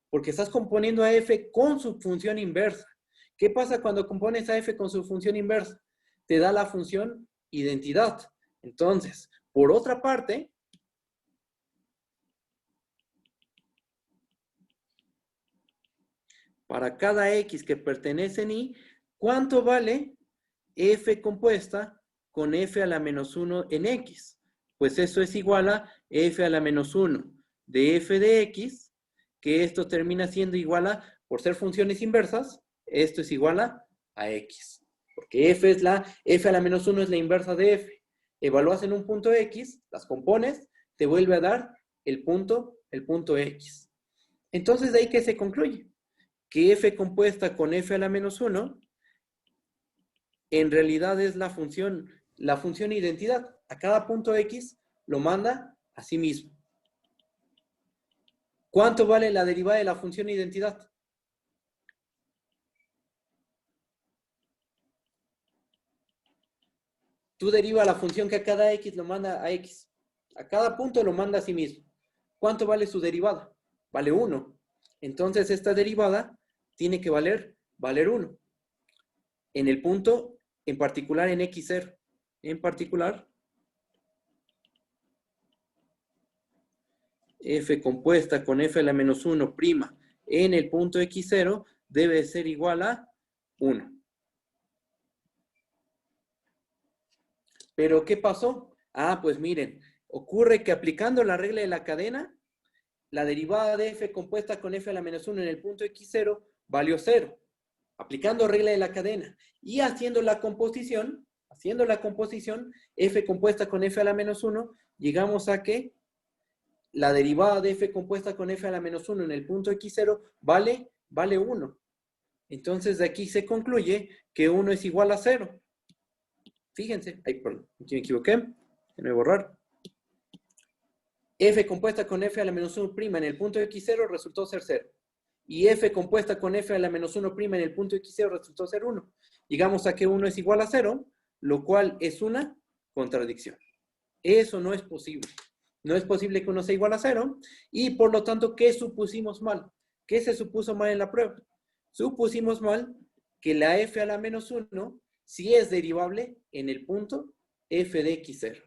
Porque estás componiendo a f con su función inversa. ¿Qué pasa cuando compones a f con su función inversa? Te da la función identidad. Entonces, por otra parte, para cada x que pertenece en i, ¿cuánto vale f compuesta con f a la menos 1 en x? Pues eso es igual a f a la menos 1 de f de x, que esto termina siendo igual a, por ser funciones inversas, esto es igual a x. Porque f a la menos 1 es la inversa de f. Evalúas en un punto x, las compones, te vuelve a dar el punto x. Entonces, de ahí que se concluye que f compuesta con f a la menos 1 en realidad es la función identidad. A cada punto x lo manda a sí mismo. ¿Cuánto vale la derivada de la función identidad? Tú derivas la función que a cada x lo manda a x. A cada punto lo manda a sí mismo. ¿Cuánto vale su derivada? Vale 1. Entonces esta derivada tiene que valer valer 1. En el punto, en particular en x0. En particular, f compuesta con f a la menos 1' en el punto x0 debe ser igual a 1. ¿Pero qué pasó? Ah, pues miren, ocurre que aplicando la regla de la cadena, la derivada de f compuesta con f a la menos 1 en el punto x0 valió 0. Aplicando regla de la cadena y haciendo la composición, f compuesta con f a la menos 1, llegamos a que la derivada de f compuesta con f a la menos 1 en el punto x0 vale 1. Entonces de aquí se concluye que 1 es igual a 0. Fíjense, ay, perdón, aquí me equivoqué, voy a borrar. F compuesta con f a la menos 1' en el punto x0 resultó ser 0. Y f compuesta con f a la menos 1' en el punto x0 resultó ser 1. Llegamos a que 1 es igual a 0, lo cual es una contradicción. Eso no es posible. No es posible que 1 sea igual a 0. Y por lo tanto, ¿qué supusimos mal? ¿Qué se supuso mal en la prueba? Supusimos mal que la f a la menos 1 sí es derivable en el punto f de x0.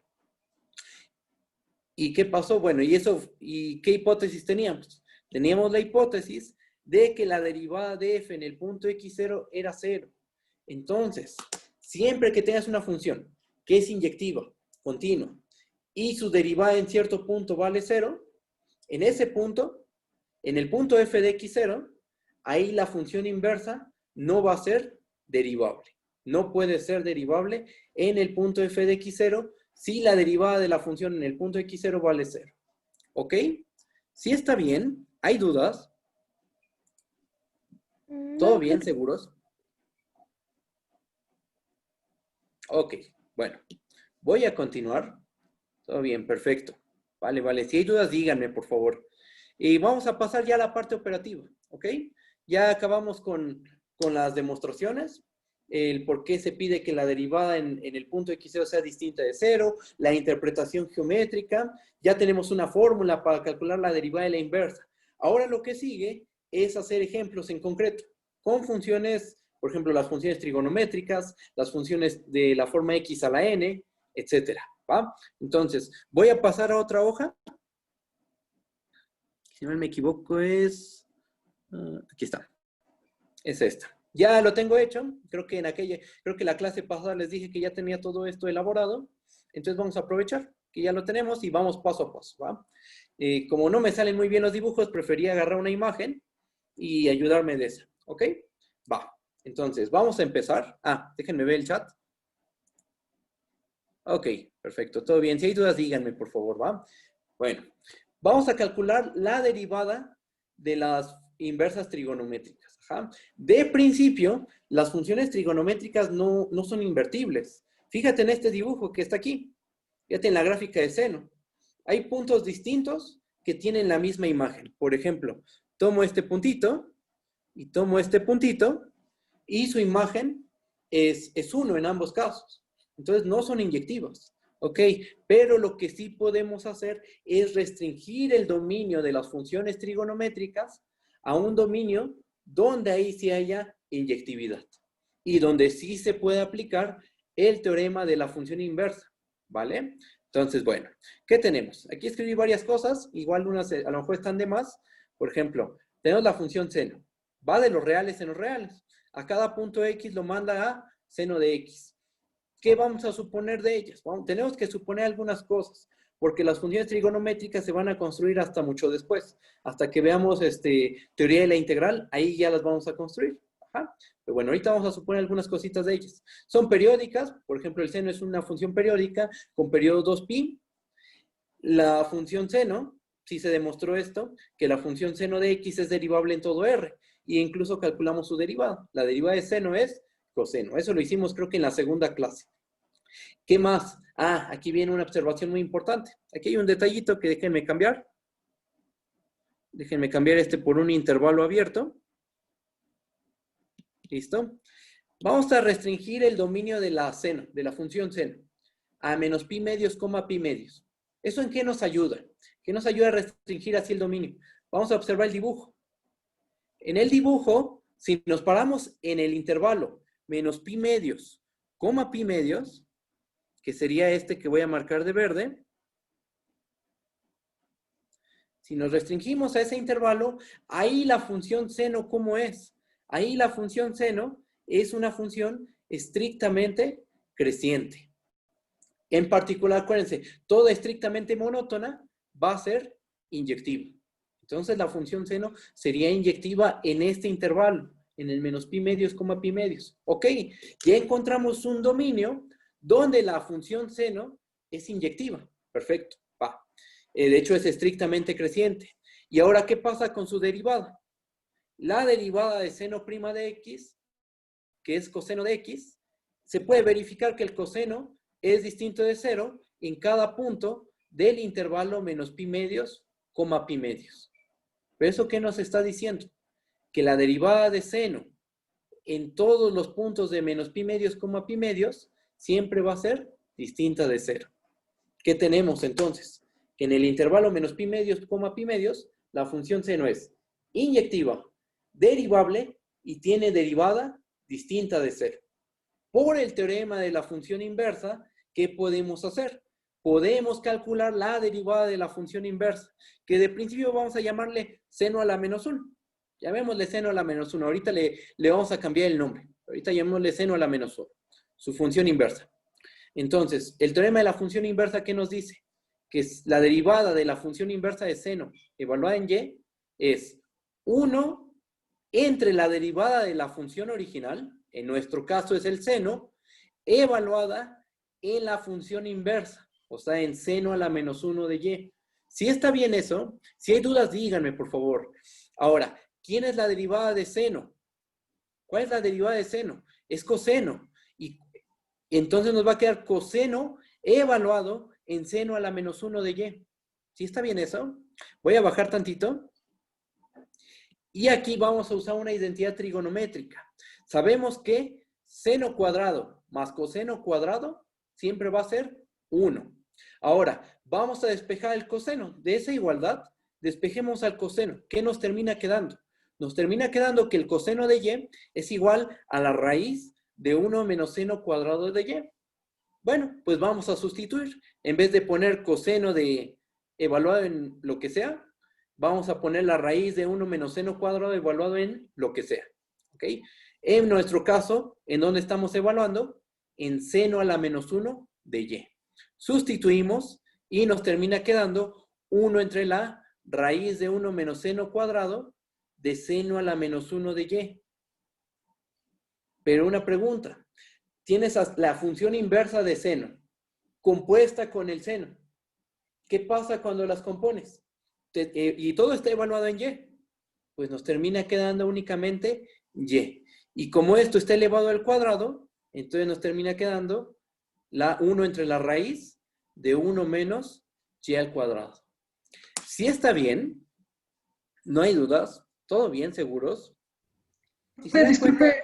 ¿Y qué pasó? Bueno, ¿y qué hipótesis teníamos? Teníamos la hipótesis de que la derivada de f en el punto x0 era 0. Entonces, siempre que tengas una función que es inyectiva, continua, y su derivada en cierto punto vale 0, en ese punto, en el punto f de x0, ahí la función inversa no va a ser derivable. No puede ser derivable en el punto f de x0 si la derivada de la función en el punto x0 vale 0. ¿Ok? ¿Sí está bien? ¿Hay dudas? ¿Todo bien, seguros? Ok, bueno. Voy a continuar. Todo bien, perfecto. Vale, vale. Si hay dudas, díganme, por favor. Y vamos a pasar ya a la parte operativa, ¿ok? Ya acabamos con las demostraciones, el por qué se pide que la derivada en el punto x0 sea distinta de 0, la interpretación geométrica, ya tenemos una fórmula para calcular la derivada de la inversa. Ahora lo que sigue es hacer ejemplos en concreto, con funciones, por ejemplo, las funciones trigonométricas, las funciones de la forma x a la n, etcétera, ¿va? Entonces, voy a pasar a otra hoja. Si no me equivoco es... aquí está. Es esta. Ya lo tengo hecho. Creo que la clase pasada les dije que ya tenía todo esto elaborado. Entonces vamos a aprovechar que ya lo tenemos y vamos paso a paso, ¿va? Como no me salen muy bien los dibujos, preferí agarrar una imagen y ayudarme de esa. ¿Ok? Va. Entonces, vamos a empezar. Déjenme ver el chat. Ok, perfecto. Todo bien. Si hay dudas, díganme, por favor, ¿va? Bueno, vamos a calcular la derivada de las inversas trigonométricas. Ajá. De principio, las funciones trigonométricas no son invertibles. Fíjate en este dibujo que está aquí. Fíjate en la gráfica de seno. Hay puntos distintos que tienen la misma imagen. Por ejemplo, tomo este puntito y tomo este puntito y su imagen es 1 en ambos casos. Entonces no son inyectivas. ¿Ok? Pero lo que sí podemos hacer es restringir el dominio de las funciones trigonométricas a un dominio donde ahí sí haya inyectividad y donde sí se puede aplicar el teorema de la función inversa, ¿vale? Entonces, bueno, ¿qué tenemos? Aquí escribí varias cosas, igual unas a lo mejor están de más. Por ejemplo, tenemos la función seno, va de los reales en los reales. A cada punto x lo manda a seno de x. ¿Qué vamos a suponer de ellas? Tenemos que suponer algunas cosas, porque las funciones trigonométricas se van a construir hasta mucho después. Hasta que veamos teoría de la integral, ahí ya las vamos a construir. Ajá. Pero bueno, ahorita vamos a suponer algunas cositas de ellas. Son periódicas, por ejemplo, el seno es una función periódica con periodo 2π. La función seno, si se demostró esto, que la función seno de x es derivable en todo R, e incluso calculamos su derivada. La derivada de seno es coseno. Eso lo hicimos creo que en la segunda clase. ¿Qué más? Aquí viene una observación muy importante. Aquí hay un detallito que déjenme cambiar. Déjenme cambiar por un intervalo abierto. ¿Listo? Vamos a restringir el dominio de la seno, de la función seno, a menos pi medios, pi medios. ¿Eso en qué nos ayuda? ¿Qué nos ayuda a restringir así el dominio? Vamos a observar el dibujo. En el dibujo si nos paramos en el intervalo menos pi medios, coma pi medios, que sería este que voy a marcar de verde, si nos restringimos a ese intervalo, ahí la función seno, ¿cómo es? Ahí la función seno es una función estrictamente creciente. En particular, acuérdense, toda estrictamente monótona va a ser inyectiva. Entonces, la función seno sería inyectiva en este intervalo, en el menos pi medios, coma pi medios. Ok, ya encontramos un dominio donde la función seno es inyectiva. Perfecto, va. De hecho, es estrictamente creciente. ¿Y ahora qué pasa con su derivada? La derivada de seno prima de x, que es coseno de x, se puede verificar que el coseno es distinto de 0 en cada punto del intervalo menos pi medios, coma pi medios. ¿Pero eso qué nos está diciendo? Que la derivada de seno en todos los puntos de menos pi medios, coma pi medios, siempre va a ser distinta de 0. ¿Qué tenemos entonces? Que en el intervalo menos pi medios, coma pi medios, la función seno es inyectiva, derivable y tiene derivada distinta de 0. Por el teorema de la función inversa, ¿qué podemos hacer? Podemos calcular la derivada de la función inversa, que de principio vamos a llamarle seno a la menos 1. Llamémosle seno a la menos 1. Ahorita le vamos a cambiar el nombre. Ahorita llamémosle seno a la menos 1. Su función inversa. Entonces, el teorema de la función inversa, ¿qué nos dice? Que la derivada de la función inversa de seno evaluada en y es 1 entre la derivada de la función original, en nuestro caso es el seno, evaluada en la función inversa, o sea, en seno a la menos 1 de y. Si está bien eso, si hay dudas, díganme, por favor. Ahora, ¿quién es la derivada de seno? ¿Cuál es la derivada de seno? Es coseno. Y entonces nos va a quedar coseno evaluado en seno a la menos 1 de y. ¿Sí está bien eso? Voy a bajar tantito. Y aquí vamos a usar una identidad trigonométrica. Sabemos que seno cuadrado más coseno cuadrado siempre va a ser 1. Ahora, vamos a despejar el coseno. De esa igualdad, despejemos al coseno. ¿Qué nos termina quedando? Nos termina quedando que el coseno de y es igual a la raíz de 1 menos seno cuadrado de y. Bueno, pues vamos a sustituir. En vez de poner coseno de evaluado en lo que sea, vamos a poner la raíz de 1 menos seno cuadrado evaluado en lo que sea. ¿Ok? En nuestro caso, ¿en dónde estamos evaluando? En seno a la menos 1 de y. Sustituimos y nos termina quedando 1 entre la raíz de 1 menos seno cuadrado de seno a la menos 1 de y. Pero una pregunta. Tienes la función inversa de seno compuesta con el seno. ¿Qué pasa cuando las compones? Y todo está evaluado en y. Pues nos termina quedando únicamente y. Y como esto está elevado al cuadrado, entonces nos termina quedando la 1 entre la raíz de 1 menos y al cuadrado. Si está bien, no hay dudas, todo bien, seguros. Si se dan cuenta,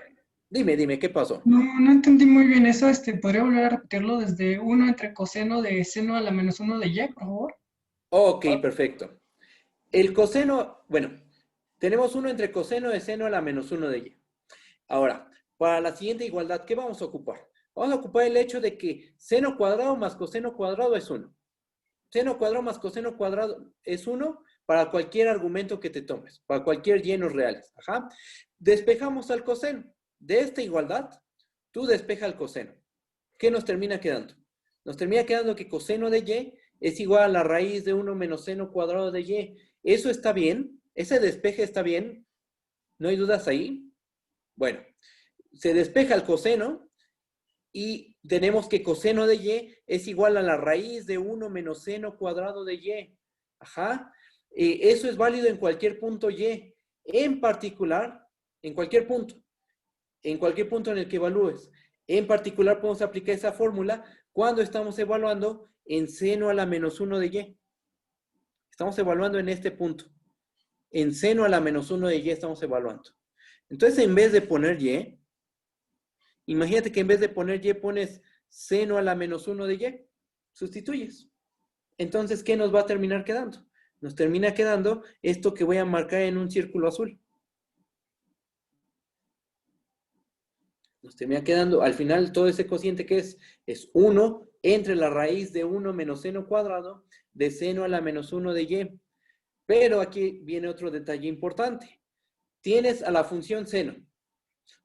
dime, ¿qué pasó? No entendí muy bien eso. ¿Podría volver a repetirlo desde 1 entre coseno de seno a la menos 1 de y, por favor? Ok, perfecto. El coseno, bueno, tenemos 1 entre coseno de seno a la menos 1 de y. Ahora, para la siguiente igualdad, ¿qué vamos a ocupar? Vamos a ocupar el hecho de que seno cuadrado más coseno cuadrado es 1. Seno cuadrado más coseno cuadrado es 1 para cualquier argumento que te tomes, para cualquier llenos reales. Ajá. Despejamos al coseno. De esta igualdad, tú despeja el coseno. ¿Qué nos termina quedando? Nos termina quedando que coseno de y es igual a la raíz de 1 menos seno cuadrado de y. ¿Eso está bien? ¿Ese despeje está bien? ¿No hay dudas ahí? Bueno, se despeja el coseno y tenemos que coseno de y es igual a la raíz de 1 menos seno cuadrado de y. Ajá. Eso es válido en cualquier punto y. En particular, en cualquier punto en el que evalúes. En particular, podemos aplicar esa fórmula cuando estamos evaluando en seno a la menos 1 de y. Estamos evaluando en este punto. En seno a la menos 1 de y estamos evaluando. Entonces, en vez de poner y, imagínate que en vez de poner y pones seno a la menos 1 de y. Sustituyes. Entonces, ¿qué nos va a terminar quedando? Nos termina quedando esto que voy a marcar en un círculo azul. Nos termina quedando, al final, todo ese cociente que es 1 entre la raíz de 1 menos seno cuadrado de seno a la menos 1 de y. Pero aquí viene otro detalle importante. Tienes a la función seno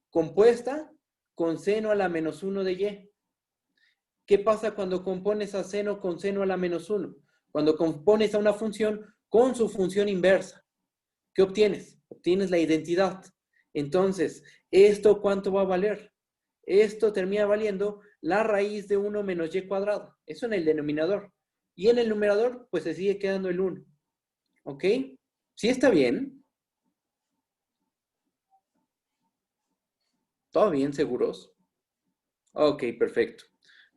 compuesta con seno a la menos 1 de y. ¿Qué pasa cuando compones a seno con seno a la menos 1? Cuando compones a una función con su función inversa. ¿Qué obtienes? Obtienes la identidad. Entonces, ¿esto cuánto va a valer? Esto termina valiendo la raíz de 1 menos y cuadrado. Eso en el denominador. Y en el numerador, pues se sigue quedando el 1. ¿Ok? ¿Sí está bien? ¿Todo bien, seguros? Ok, perfecto.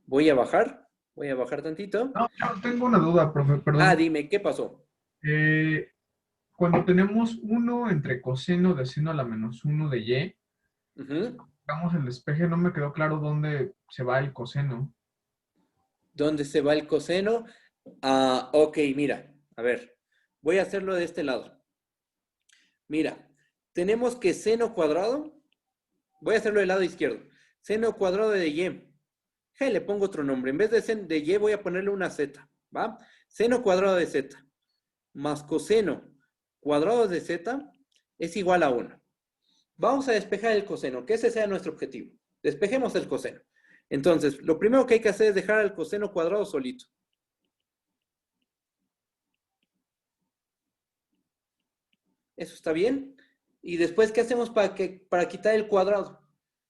Voy a bajar tantito. No, yo tengo una duda, profe, Ah, perdón. dime, ¿qué pasó? Cuando tenemos 1 entre coseno de seno a la menos 1 de y, digamos el despeje, no me quedó claro dónde se va el coseno. ¿Dónde se va el coseno? Ah, ok, mira, a ver, voy a hacerlo de este lado. Mira, tenemos que seno cuadrado, voy a hacerlo del lado izquierdo. Seno cuadrado de y. Le pongo otro nombre. En vez de y voy a ponerle una z, ¿va? Seno cuadrado de z más coseno cuadrado de z es igual a 1. Vamos a despejar el coseno, que ese sea nuestro objetivo. Despejemos el coseno. Entonces, lo primero que hay que hacer es dejar al coseno cuadrado solito. ¿Eso está bien? Y después, ¿qué hacemos para quitar el cuadrado?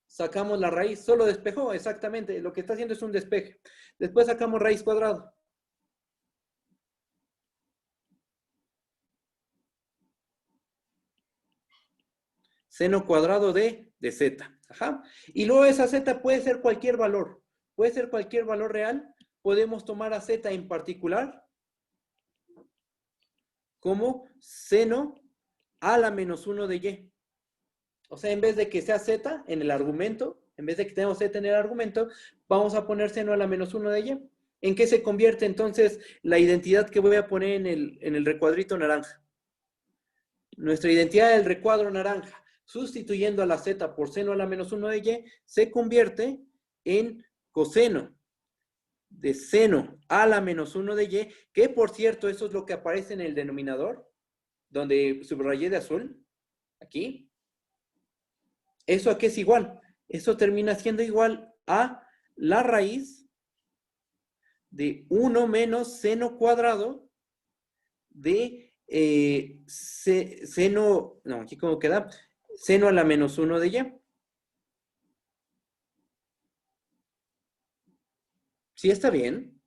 Sacamos la raíz, solo despejó, exactamente. Lo que está haciendo es un despeje. Después sacamos raíz cuadrada. Seno cuadrado de z. Ajá. Y luego esa z puede ser cualquier valor. Puede ser cualquier valor real. Podemos tomar a z en particular como seno a la menos 1 de y. O sea, en vez de que sea z en el argumento, en vez de que tengamos z en el argumento, vamos a poner seno a la menos 1 de y. ¿En qué se convierte entonces la identidad que voy a poner en el recuadrito naranja? Nuestra identidad del recuadro naranja, sustituyendo a la z por seno a la menos 1 de y, se convierte en coseno de seno a la menos 1 de y, que por cierto, eso es lo que aparece en el denominador, donde subrayé de azul, aquí. ¿Eso a qué es igual? Eso termina siendo igual a la raíz de 1 menos seno cuadrado de seno, no, aquí cómo queda, seno a la menos 1 de y. ¿Sí está bien?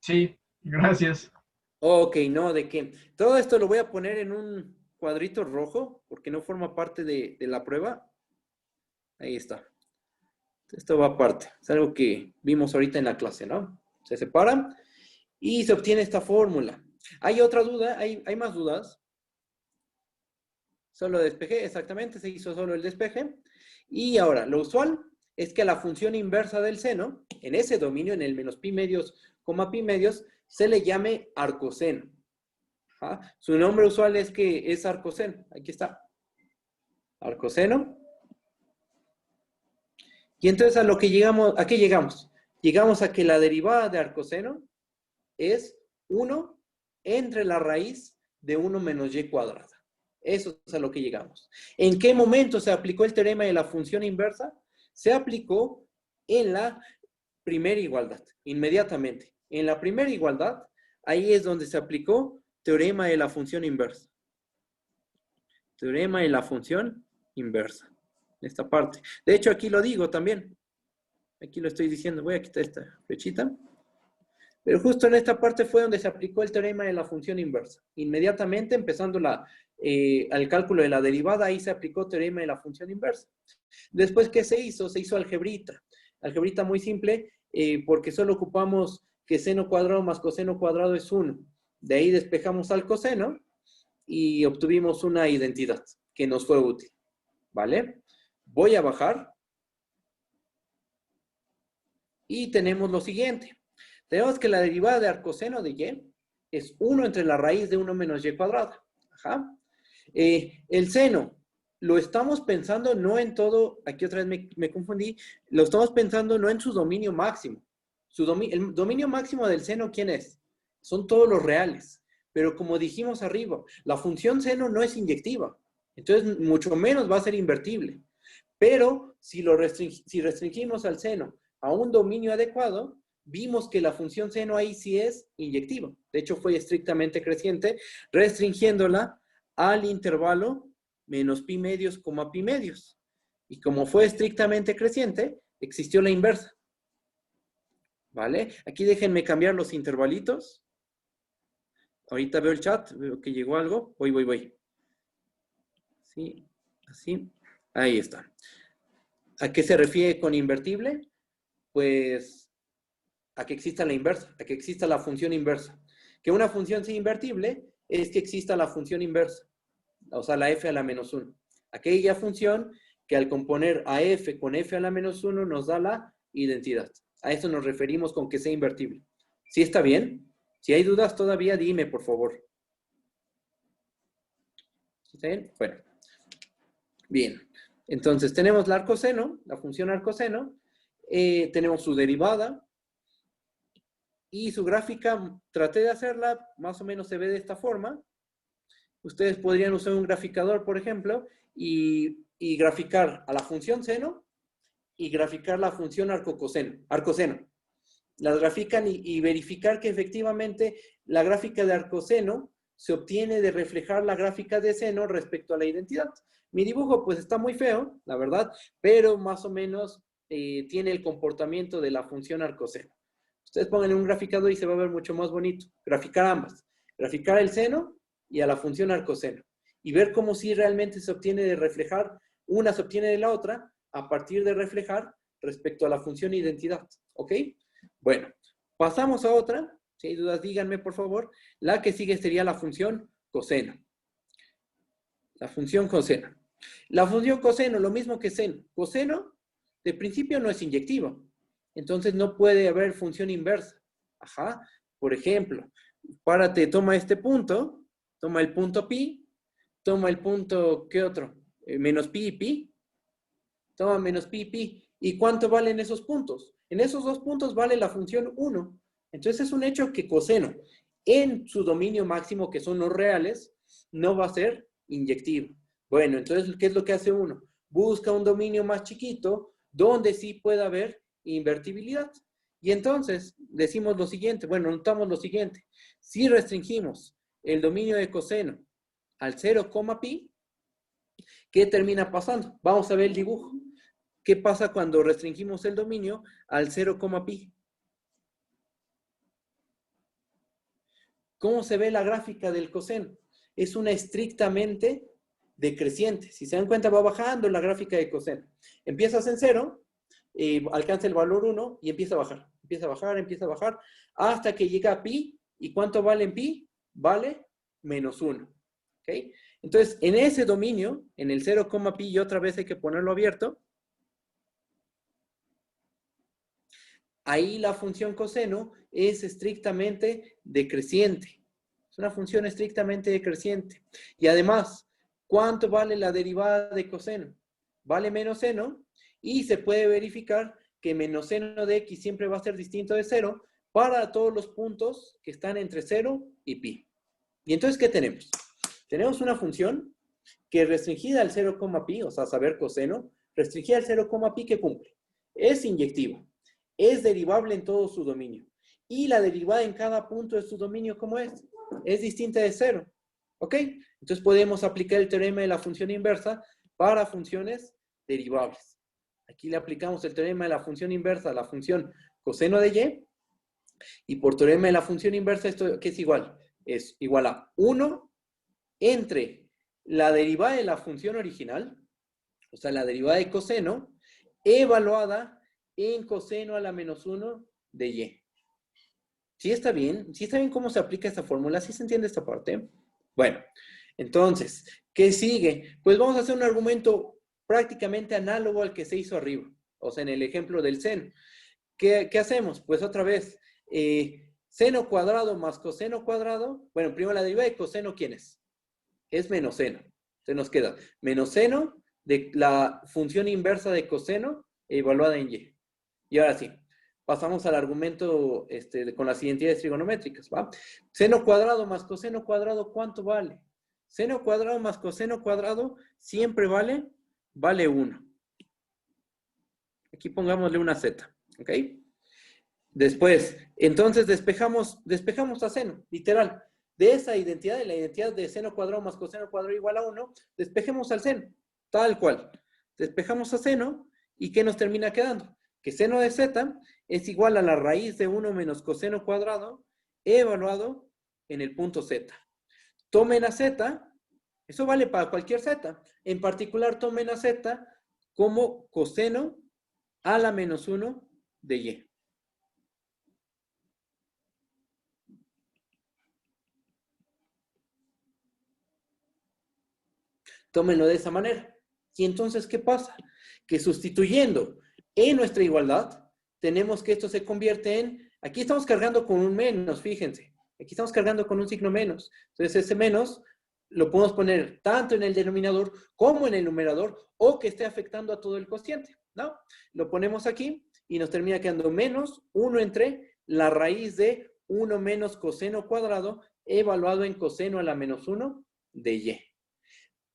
Sí, gracias. Ok, no, ¿de qué? Todo esto lo voy a poner en un cuadrito rojo, porque no forma parte de la prueba. Ahí está. Esto va aparte. Es algo que vimos ahorita en la clase, ¿no? Se separa y se obtiene esta fórmula. ¿Hay otra duda? ¿Hay más dudas? Solo despejé, exactamente, se hizo solo el despeje. Y ahora, lo usual es que a la función inversa del seno, en ese dominio, en el menos pi medios, coma pi medios, se le llame arcoseno. ¿Ah? Su nombre usual es que es arcoseno. Aquí está. Arcoseno. Y entonces a lo que llegamos, ¿a qué llegamos? Llegamos a que la derivada de arcoseno es 1 entre la raíz de 1 menos y cuadrada. Eso es a lo que llegamos. ¿En qué momento se aplicó el teorema de la función inversa? Se aplicó en la primera igualdad, inmediatamente. En la primera igualdad, ahí es donde se aplicó teorema de la función inversa. Teorema de la función inversa. Esta parte. De hecho, aquí lo digo también. Aquí lo estoy diciendo. Voy a quitar esta flechita. Pero justo en esta parte fue donde se aplicó el teorema de la función inversa. Inmediatamente, empezando al cálculo de la derivada, ahí se aplicó teorema de la función inversa. Después, ¿qué se hizo? Se hizo algebrita. Algebrita muy simple, porque solo ocupamos que seno cuadrado más coseno cuadrado es 1. De ahí despejamos al coseno y obtuvimos una identidad que nos fue útil. ¿Vale? Voy a bajar. Y tenemos lo siguiente. Tenemos que la derivada de arcoseno de y es 1 entre la raíz de 1 menos y cuadrada. Ajá. El seno lo estamos pensando no en todo, aquí otra vez me confundí, lo estamos pensando no en su dominio máximo. El dominio máximo del seno, ¿quién es? Son todos los reales. Pero como dijimos arriba, la función seno no es inyectiva. Entonces, mucho menos va a ser invertible. Pero si restringimos al seno a un dominio adecuado, vimos que la función seno ahí sí es inyectiva. De hecho, fue estrictamente creciente, restringiéndola al intervalo menos pi medios, pi medios. Y como fue estrictamente creciente, existió la inversa. ¿Vale? Aquí déjenme cambiar los intervalitos. Ahorita veo el chat, veo que llegó algo. Voy. Sí, así. Ahí está. ¿A qué se refiere con invertible? Pues a que exista la inversa, a que exista la función inversa. Que una función sea invertible es que exista la función inversa, o sea, la f a la menos 1. Aquella función que al componer a f con f a la menos 1 nos da la identidad. A eso nos referimos con que sea invertible. ¿Sí está bien? Si hay dudas todavía, dime, por favor. ¿Sí está bien? Bueno. Bien. Entonces, tenemos la arcoseno, la función arcoseno. Tenemos su derivada. Y su gráfica, traté de hacerla, más o menos se ve de esta forma. Ustedes podrían usar un graficador, por ejemplo, y graficar a la función seno y graficar la función arcoseno. Las grafican y verificar que efectivamente la gráfica de arcoseno se obtiene de reflejar la gráfica de seno respecto a la identidad. Mi dibujo pues está muy feo, la verdad, pero más o menos tiene el comportamiento de la función arcoseno. Ustedes pongan en un graficador y se va a ver mucho más bonito. Graficar ambas. Graficar el seno y a la función arcoseno. Y ver cómo si realmente se obtiene de reflejar, una se obtiene de la otra, a partir de reflejar respecto a la función identidad. ¿Ok? Bueno, pasamos a otra. Si hay dudas, díganme, por favor. La que sigue sería la función coseno. La función coseno. La función coseno, lo mismo que seno. Coseno, de principio, no es inyectiva. Entonces, no puede haber función inversa. Ajá. Por ejemplo, párate, toma este punto, toma el punto pi, toma el punto, ¿qué otro? Menos pi y pi. Toma menos pi y pi. ¿Y cuánto valen esos puntos? En esos dos puntos vale la función 1. Entonces, es un hecho que coseno, en su dominio máximo, que son los reales, no va a ser inyectivo. Bueno, entonces, ¿qué es lo que hace uno? Busca un dominio más chiquito, donde sí pueda haber invertibilidad. Y entonces, decimos lo siguiente, bueno, notamos lo siguiente. Si restringimos el dominio de coseno al 0, pi, ¿qué termina pasando? Vamos a ver el dibujo. ¿Qué pasa cuando restringimos el dominio al 0, pi? ¿Cómo se ve la gráfica del coseno? Es una estrictamente decreciente. Si se dan cuenta, va bajando la gráfica de coseno. Empiezas en 0, alcanza el valor 1 y empieza a bajar. Empieza a bajar, hasta que llega a pi. ¿Y cuánto vale en pi? Vale menos 1. ¿Okay? Entonces, en ese dominio, en el 0, pi, y otra vez hay que ponerlo abierto, ahí la función coseno es estrictamente decreciente. Es una función estrictamente decreciente. Y además, ¿cuánto vale la derivada de coseno? Vale menos seno, y se puede verificar que menos seno de x siempre va a ser distinto de 0 para todos los puntos que están entre 0 y pi. Y entonces, ¿qué tenemos? Tenemos una función que restringida al 0, pi, o sea, saber coseno, restringida al 0, pi, que cumple. Es inyectiva. Es derivable en todo su dominio. Y la derivada en cada punto de su dominio, ¿cómo es? Es distinta de 0. ¿Ok? Entonces podemos aplicar el teorema de la función inversa para funciones derivables. Aquí le aplicamos el teorema de la función inversa a la función coseno de y. Y por teorema de la función inversa, ¿esto qué es igual? Es igual a 1 entre la derivada de la función original, o sea, la derivada de coseno, evaluada en coseno a la menos 1 de y. ¿Sí está bien? ¿Sí está bien cómo se aplica esta fórmula? ¿Sí se entiende esta parte? Bueno, entonces, ¿qué sigue? Pues vamos a hacer un argumento prácticamente análogo al que se hizo arriba, o sea, en el ejemplo del seno. ¿Qué hacemos? Pues otra vez, seno cuadrado más coseno cuadrado. Bueno, primero la derivada de coseno, ¿quién es? Es menos seno. Entonces nos queda menos seno de la función inversa de coseno evaluada en y. Y ahora sí, pasamos al argumento con las identidades trigonométricas, ¿va? Seno cuadrado más coseno cuadrado, ¿cuánto vale? Seno cuadrado más coseno cuadrado siempre vale 1. Aquí pongámosle una z, ¿ok? Después, entonces despejamos a seno, literal. De esa identidad, de la identidad de seno cuadrado más coseno cuadrado igual a 1, despejemos al seno, tal cual. Despejamos a seno, ¿y qué nos termina quedando? Que seno de z es igual a la raíz de 1 menos coseno cuadrado evaluado en el punto z. Tomen a z, eso vale para cualquier z. En particular, tomen a z como coseno a la menos 1 de y. Tómenlo de esa manera. Y entonces, ¿qué pasa? Que sustituyendo en nuestra igualdad, tenemos que esto se convierte en, aquí estamos cargando con un menos, fíjense. Aquí estamos cargando con un signo menos. Entonces, ese menos lo podemos poner tanto en el denominador como en el numerador, o que esté afectando a todo el cociente, ¿no? Lo ponemos aquí y nos termina quedando menos 1 entre la raíz de 1 menos coseno cuadrado evaluado en coseno a la menos 1 de y.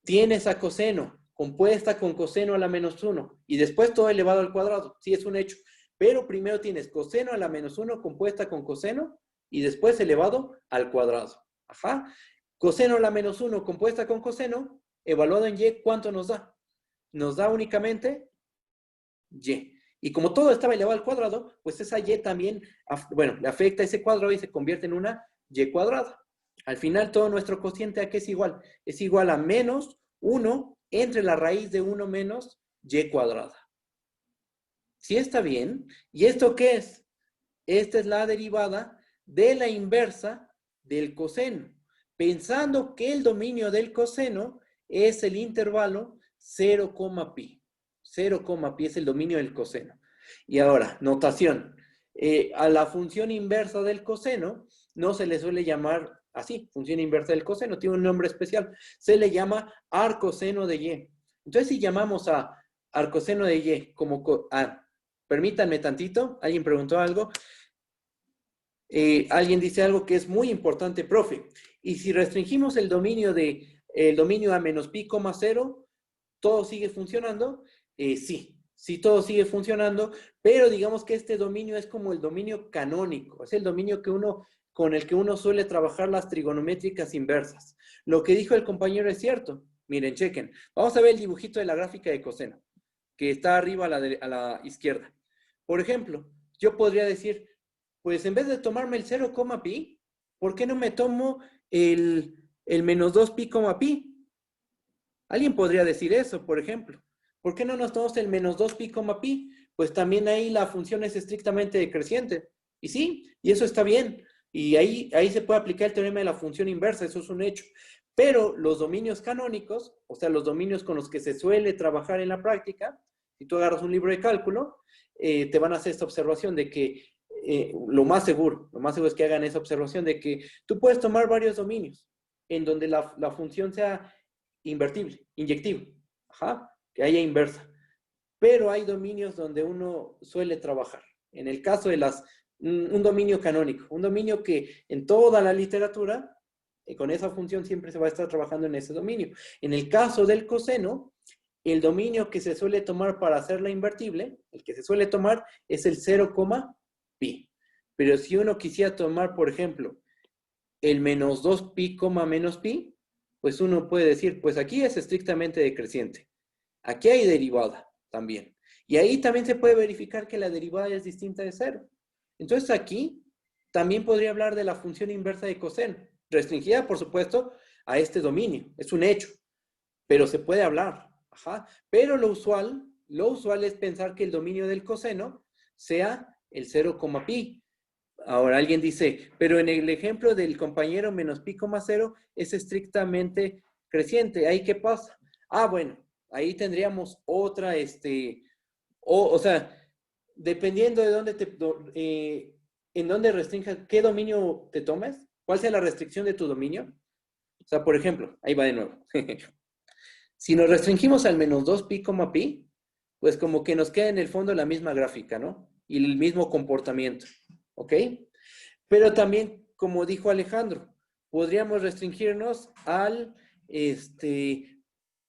Tienes a coseno compuesta con coseno a la menos 1 y después todo elevado al cuadrado. Sí, es un hecho. Pero primero tienes coseno a la menos 1 compuesta con coseno y después elevado al cuadrado. Ajá. Coseno a la menos 1 compuesta con coseno, evaluado en y, ¿cuánto nos da? Nos da únicamente y. Y como todo estaba elevado al cuadrado, pues esa y también, bueno, le afecta a ese cuadrado y se convierte en una y cuadrada. Al final, todo nuestro cociente, ¿a qué es igual? Es igual a menos 1 entre la raíz de 1 menos y cuadrada. ¿Sí está bien? ¿Y esto qué es? Esta es la derivada de la inversa del coseno. Pensando que el dominio del coseno es el intervalo 0, pi. 0, pi es el dominio del coseno. Y ahora, notación. A la función inversa del coseno no se le suele llamar así, función inversa del coseno, tiene un nombre especial. Se le llama arcoseno de y. Entonces, si llamamos a arcoseno de y como... permítanme tantito, ¿alguien preguntó algo? Alguien dice algo que es muy importante, profe. Y si restringimos el dominio a menos pi, 0, ¿todo sigue funcionando? Sí, todo sigue funcionando, pero digamos que este dominio es como el dominio canónico, es el dominio con el que uno suele trabajar las trigonométricas inversas. Lo que dijo el compañero es cierto. Miren, chequen. Vamos a ver el dibujito de la gráfica de coseno, que está arriba a la izquierda. Por ejemplo, yo podría decir, pues en vez de tomarme el 0, pi, ¿por qué no me tomo el menos 2 pi, pi? Alguien podría decir eso, por ejemplo. ¿Por qué no nos tomamos el menos 2 pi, pi? Pues también ahí la función es estrictamente decreciente. Y sí, y eso está bien. Y ahí se puede aplicar el teorema de la función inversa, eso es un hecho. Pero los dominios canónicos, o sea, los dominios con los que se suele trabajar en la práctica, si tú agarras un libro de cálculo, te van a hacer esta observación de que lo más seguro es que hagan esa observación de que tú puedes tomar varios dominios en donde la función sea invertible, inyectiva, que haya inversa. Pero hay dominios donde uno suele trabajar. En el caso de un dominio canónico, un dominio que en toda la literatura, con esa función siempre se va a estar trabajando en ese dominio. En el caso del coseno, el dominio que se suele tomar para hacerla invertible, el que se suele tomar es el 0, pi. Pero si uno quisiera tomar, por ejemplo, el menos 2 pi, menos pi, pues uno puede decir, pues aquí es estrictamente decreciente. Aquí hay derivada también. Y ahí también se puede verificar que la derivada es distinta de 0. Entonces aquí también podría hablar de la función inversa de coseno, restringida, por supuesto, a este dominio. Es un hecho, pero se puede hablar. Pero lo usual es pensar que el dominio del coseno sea el 0, pi. Ahora alguien dice, pero en el ejemplo del compañero menos pi, 0 es estrictamente creciente. ¿Ahí qué pasa? Bueno, ahí tendríamos otra, o sea, dependiendo de dónde en dónde restringas, qué dominio te tomes, cuál sea la restricción de tu dominio. O sea, por ejemplo, ahí va de nuevo. Si nos restringimos al menos 2pi, pi, pues como que nos queda en el fondo la misma gráfica, ¿no? Y el mismo comportamiento, ¿ok? Pero también, como dijo Alejandro, podríamos restringirnos al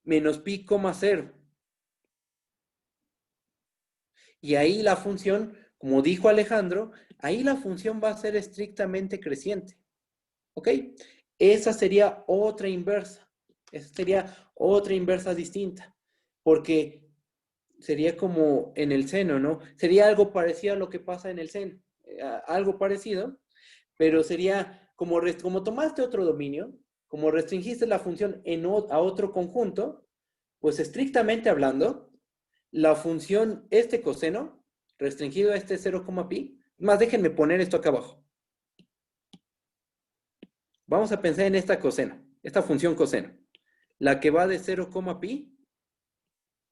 menos pi, 0. Y ahí la función, como dijo Alejandro, ahí la función va a ser estrictamente creciente, ¿ok? Esa sería otra inversa. Esa sería otra inversa distinta, porque sería como en el seno, ¿no? Sería algo parecido a lo que pasa en el seno, algo parecido, pero sería como tomaste otro dominio, como restringiste la función a otro conjunto, pues estrictamente hablando, la función, este coseno, restringido a este 0, pi, más déjenme poner esto acá abajo. Vamos a pensar en esta coseno, esta función coseno, la que va de 0, pi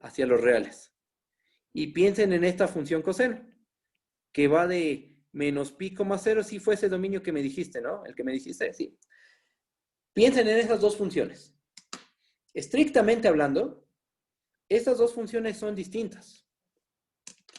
hacia los reales. Y piensen en esta función coseno, que va de menos pi, 0, si fue ese dominio que me dijiste, ¿no? El que me dijiste, sí. Piensen en esas dos funciones. Estrictamente hablando, estas dos funciones son distintas.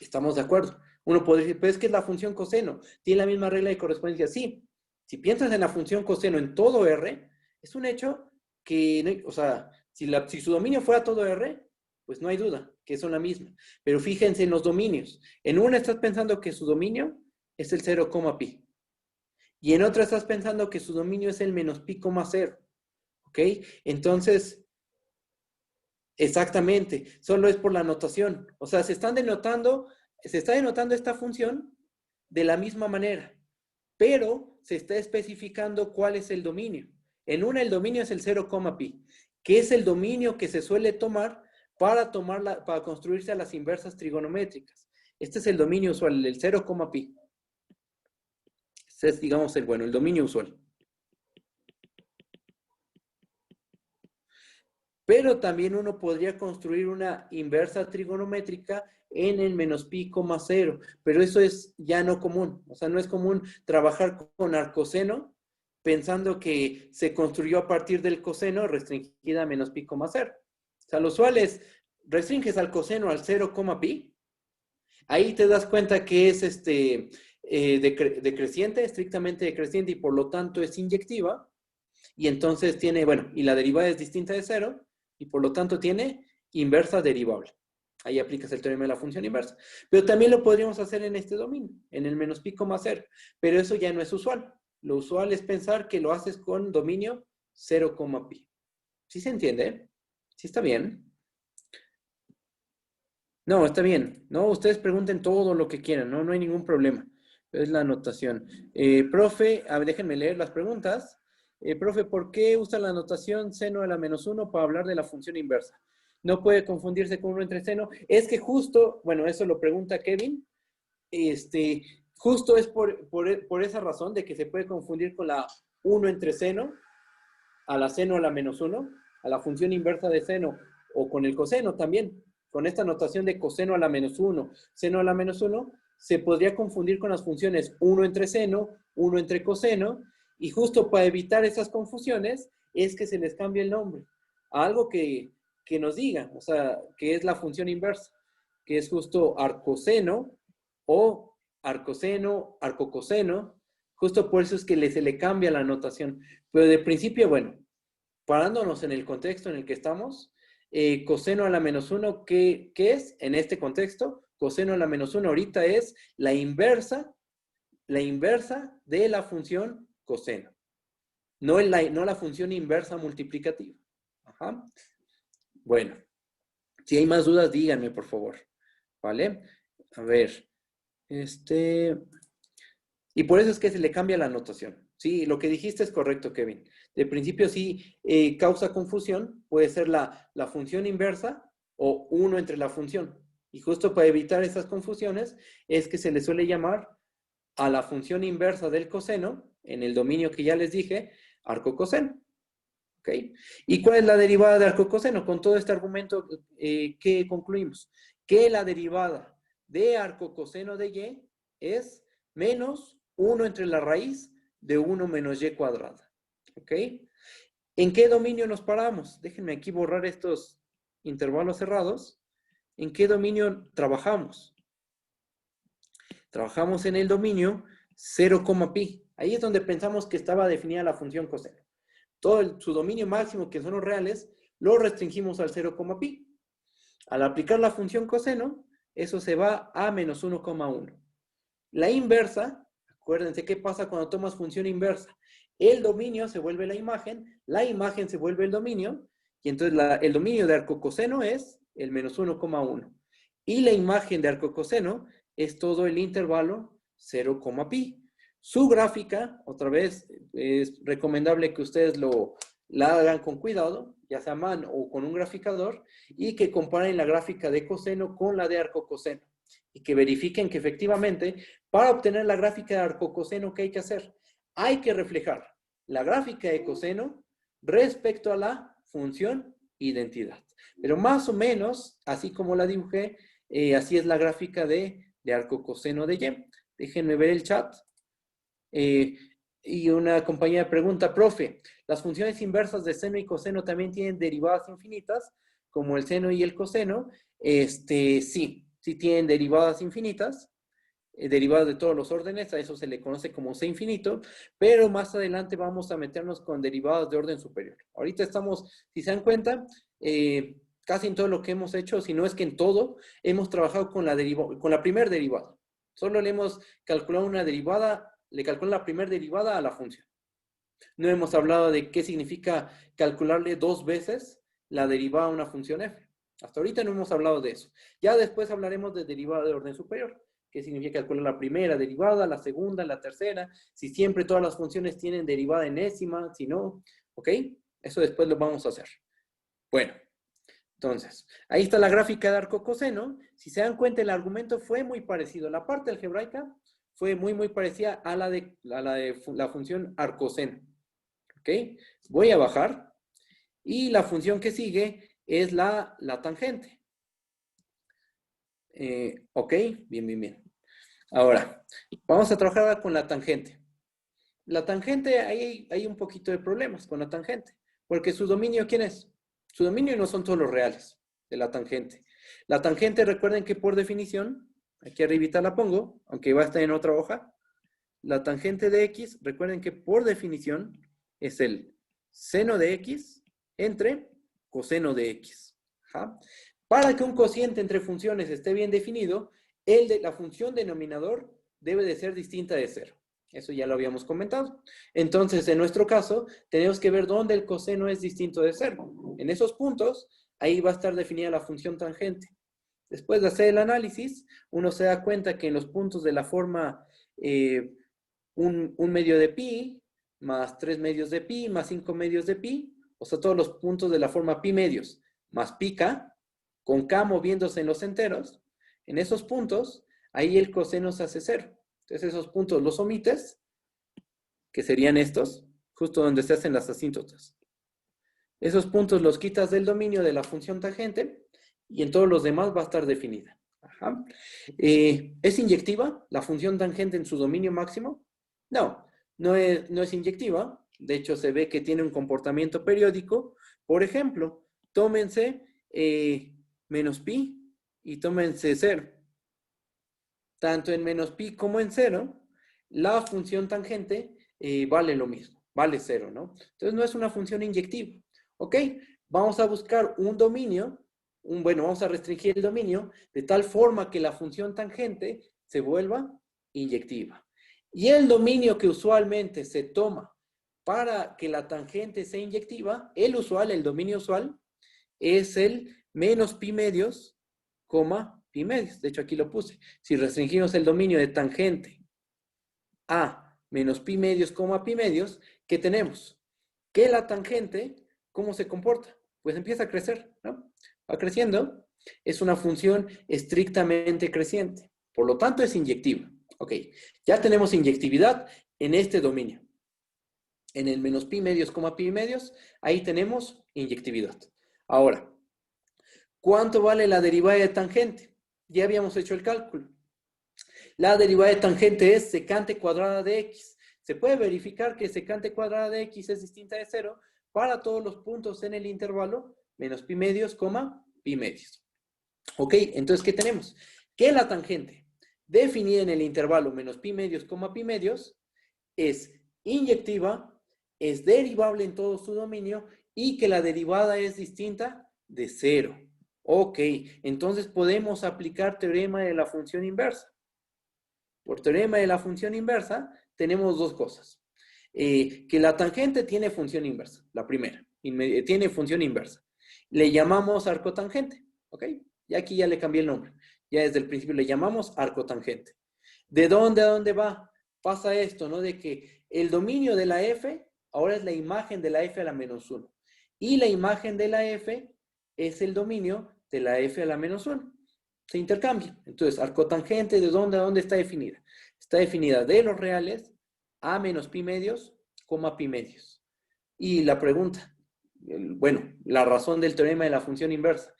¿Estamos de acuerdo? Uno podría decir, pero es que es la función coseno, tiene la misma regla de correspondencia. Sí, si piensas en la función coseno en todo R, es un hecho que, o sea, si su dominio fuera todo R, pues no hay duda que son la misma. Pero fíjense en los dominios. En una estás pensando que su dominio es el 0, pi. Y en otra estás pensando que su dominio es el menos pi, 0. ¿Ok? Entonces, exactamente, solo es por la notación. O sea, se está denotando esta función de la misma manera, pero se está especificando cuál es el dominio. En una el dominio es el 0, pi, que es el dominio que se suele tomar para construirse a las inversas trigonométricas. Este es el dominio usual, el 0, pi. Este es, digamos, el dominio usual. Pero también uno podría construir una inversa trigonométrica en el menos pi, 0. Pero eso es ya no común. O sea, no es común trabajar con arcoseno pensando que se construyó a partir del coseno restringida a menos pi, 0. O sea, lo usual es, restringes al coseno al 0, pi. Ahí te das cuenta que es decreciente, estrictamente decreciente, y por lo tanto es inyectiva. Y entonces tiene, bueno, y la derivada es distinta de 0. Y por lo tanto tiene inversa derivable. Ahí aplicas el teorema de la función inversa. Pero también lo podríamos hacer en este dominio, en el menos pi, 0. Pero eso ya no es usual. Lo usual es pensar que lo haces con dominio 0, pi. ¿Sí se entiende? ¿Sí está bien? No, está bien. No, ustedes pregunten todo lo que quieran, no hay ningún problema. Es la anotación. Profe, a ver, déjenme leer las preguntas. Profe, ¿por qué usa la notación seno a la menos 1 para hablar de la función inversa? No puede confundirse con 1 entre seno. Es que justo, bueno, eso lo pregunta Kevin. Justo es por esa razón de que se puede confundir con la 1 entre seno a la menos 1, a la función inversa de seno, o con el coseno también. Con esta notación de coseno a la menos 1, seno a la menos 1, se podría confundir con las funciones 1 entre seno, 1 entre coseno, y justo para evitar esas confusiones es que se les cambia el nombre a algo que nos diga, o sea, que es la función inversa, que es justo arcoseno o arcoseno, arcocoseno. Justo por eso es que se le cambia la notación. Pero de principio, bueno, parándonos en el contexto en el que estamos, coseno a la menos 1, ¿qué es en este contexto? Coseno a la menos 1 ahorita es la inversa de la función coseno. No la función inversa multiplicativa. Ajá. Bueno, si hay más dudas, díganme, por favor. ¿Vale? A ver. Y por eso es que se le cambia la notación. Sí, lo que dijiste es correcto, Kevin. De principio sí causa confusión. Puede ser la función inversa o 1 entre la función. Y justo para evitar esas confusiones es que se le suele llamar a la función inversa del coseno, en el dominio que ya les dije, arcocoseno. ¿Ok? ¿Y cuál es la derivada de arcocoseno? Con todo este argumento, ¿qué concluimos? Que la derivada de arcocoseno de y es menos 1 entre la raíz de 1 menos y cuadrada. ¿Ok? ¿En qué dominio nos paramos? Déjenme aquí borrar estos intervalos cerrados, ¿en qué dominio trabajamos? Trabajamos en el dominio 0, pi. Ahí es donde pensamos que estaba definida la función coseno. Todo su dominio máximo, que son los reales, lo restringimos al 0, pi. Al aplicar la función coseno, eso se va a menos 1,1. La inversa, acuérdense qué pasa cuando tomas función inversa. El dominio se vuelve la imagen se vuelve el dominio, y entonces el dominio de arco coseno es el menos 1,1. Y la imagen de arco coseno es todo el intervalo 0, pi. Su gráfica, otra vez, es recomendable que ustedes la hagan con cuidado, ya sea a mano o con un graficador, y que comparen la gráfica de coseno con la de arco coseno. Y que verifiquen que efectivamente, para obtener la gráfica de arco coseno, ¿qué hay que hacer? Hay que reflejar la gráfica de coseno respecto a la función identidad. Pero más o menos, así como la dibujé, así es la gráfica de arco coseno de y. Déjenme ver el chat. Y una compañera pregunta, profe, ¿las funciones inversas de seno y coseno también tienen derivadas infinitas, como el seno y el coseno? Sí tienen derivadas infinitas, derivadas de todos los órdenes, a eso se le conoce como C infinito, pero más adelante vamos a meternos con derivadas de orden superior. Ahorita estamos, si se dan cuenta, casi en todo lo que hemos hecho, si no es que en todo, hemos trabajado con la primera derivada. Solo le hemos calculado una derivada, le calculó la primera derivada a la función. No hemos hablado de qué significa calcularle 2 veces la derivada a una función f. Hasta ahorita no hemos hablado de eso. Ya después hablaremos de derivada de orden superior. ¿Qué significa calcular la primera derivada, la segunda, la tercera? Si siempre todas las funciones tienen derivada enésima, si no, ¿ok? Eso después lo vamos a hacer. Bueno, entonces, ahí está la gráfica de arco coseno. Si se dan cuenta, el argumento fue muy parecido. La parte algebraica fue muy parecida a la de la función arcoseno. ¿Ok? Voy a bajar. Y la función que sigue es la tangente. Ok, bien. Ahora, vamos a trabajar con la tangente. La tangente, hay un poquito de problemas con la tangente. Porque su dominio, ¿quién es? Su dominio no son todos los reales de la tangente. La tangente, recuerden que por definición, aquí arribita la pongo, aunque va a estar en otra hoja. La tangente de x, recuerden que por definición es el seno de x entre coseno de x. ¿Ja? Para que un cociente entre funciones esté bien definido, la función denominador debe de ser distinta de 0. Eso ya lo habíamos comentado. Entonces, en nuestro caso, tenemos que ver dónde el coseno es distinto de 0. En esos puntos, ahí va a estar definida la función tangente. Después de hacer el análisis, uno se da cuenta que en los puntos de la forma un medio de pi, más 3 medios de pi, más 5 medios de pi, o sea, todos los puntos de la forma pi medios, más pi k, con k moviéndose en los enteros, en esos puntos, ahí el coseno se hace 0. Entonces esos puntos los omites, que serían estos, justo donde se hacen las asíntotas. Esos puntos los quitas del dominio de la función tangente y en todos los demás va a estar definida. Ajá. ¿Es inyectiva la función tangente en su dominio máximo? No es inyectiva. De hecho, se ve que tiene un comportamiento periódico. Por ejemplo, tómense menos pi y tómense 0. Tanto en menos pi como en 0, la función tangente vale lo mismo, vale 0, ¿no? Entonces no es una función inyectiva. ¿Ok? Vamos a buscar un dominio, vamos a restringir el dominio de tal forma que la función tangente se vuelva inyectiva. Y el dominio que usualmente se toma para que la tangente sea inyectiva, el dominio usual, es el menos pi medios, pi medios. De hecho, aquí lo puse. Si restringimos el dominio de tangente a menos pi medios, pi medios, ¿qué tenemos? Que la tangente, ¿cómo se comporta? Pues empieza a crecer, ¿no? Va creciendo. Es una función estrictamente creciente. Por lo tanto, es inyectiva. Ok, ya tenemos inyectividad en este dominio. En el menos pi medios, pi medios, ahí tenemos inyectividad. Ahora, ¿cuánto vale la derivada de tangente? Ya habíamos hecho el cálculo. La derivada de tangente es secante cuadrada de x. Se puede verificar que secante cuadrada de x es distinta de 0 para todos los puntos en el intervalo menos pi medios, pi medios. ¿Ok? Entonces, ¿qué tenemos? Que la tangente definida en el intervalo menos pi medios, pi medios, es inyectiva, es derivable en todo su dominio y que la derivada es distinta de 0. Ok, entonces podemos aplicar teorema de la función inversa. Por teorema de la función inversa tenemos dos cosas. Que la tangente tiene función inversa, la primera, tiene función inversa. Le llamamos arcotangente, ¿ok? Y aquí ya le cambié el nombre. Ya desde el principio le llamamos arcotangente. ¿De dónde a dónde va? Pasa esto, ¿no? De que el dominio de la f ahora es la imagen de la f a la menos 1. Y la imagen de la f es el dominio de la f a la menos 1. Se intercambian. Entonces, arcotangente, ¿de dónde a dónde está definida? Está definida de los reales a menos pi medios, pi medios. Y la pregunta, bueno, la razón del teorema de la función inversa.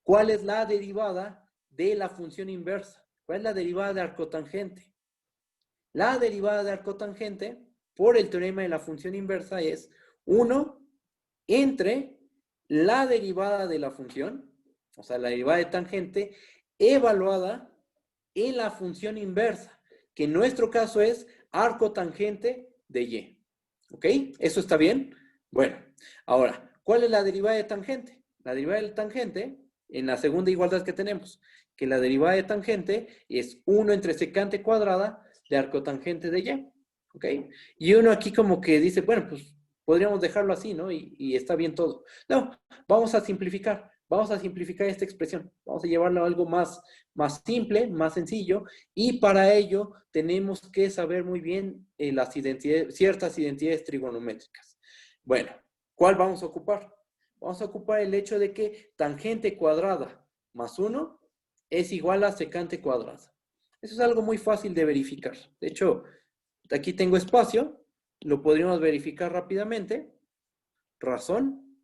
¿Cuál es la derivada de la función inversa? ¿Cuál es la derivada de arcotangente? La derivada de arcotangente por el teorema de la función inversa es 1 entre la derivada de la función, o sea, la derivada de tangente, evaluada en la función inversa, que en nuestro caso es arcotangente de y. ¿Ok? ¿Eso está bien? Bueno, ahora, ¿cuál es la derivada de tangente? La derivada de tangente, en la segunda igualdad que tenemos, que la derivada de tangente es 1 entre secante cuadrada de arcotangente de y. ¿Ok? Y uno aquí como que dice, bueno, pues podríamos dejarlo así, ¿no? Y está bien todo. No, vamos a simplificar. Vamos a simplificar esta expresión. Vamos a llevarlo a algo más simple, más sencillo. Y para ello tenemos que saber muy bien ciertas identidades trigonométricas. Bueno, ¿cuál vamos a ocupar? Vamos a ocupar el hecho de que tangente cuadrada más 1 es igual a secante cuadrada. Eso es algo muy fácil de verificar. De hecho, aquí tengo espacio. Lo podríamos verificar rápidamente. Razón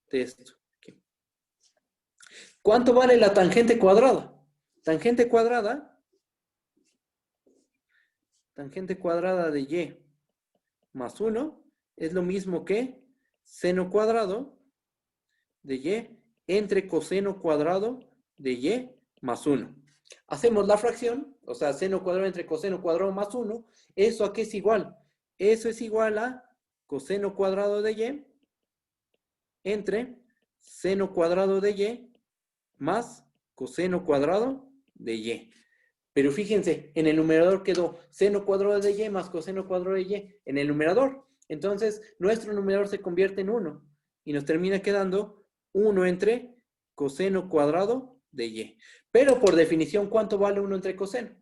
de esto. ¿Cuánto vale la tangente cuadrada? Tangente cuadrada de y más 1 es lo mismo que seno cuadrado de y entre coseno cuadrado de y más 1. Hacemos la fracción, o sea, seno cuadrado entre coseno cuadrado más 1. ¿Eso a qué es igual? Eso es igual a coseno cuadrado de y entre seno cuadrado de y más coseno cuadrado de y. Pero fíjense, en el numerador quedó seno cuadrado de y más coseno cuadrado de y en el numerador. Entonces, nuestro numerador se convierte en 1 y nos termina quedando 1 entre coseno cuadrado de y. Pero por definición, ¿cuánto vale 1 entre coseno?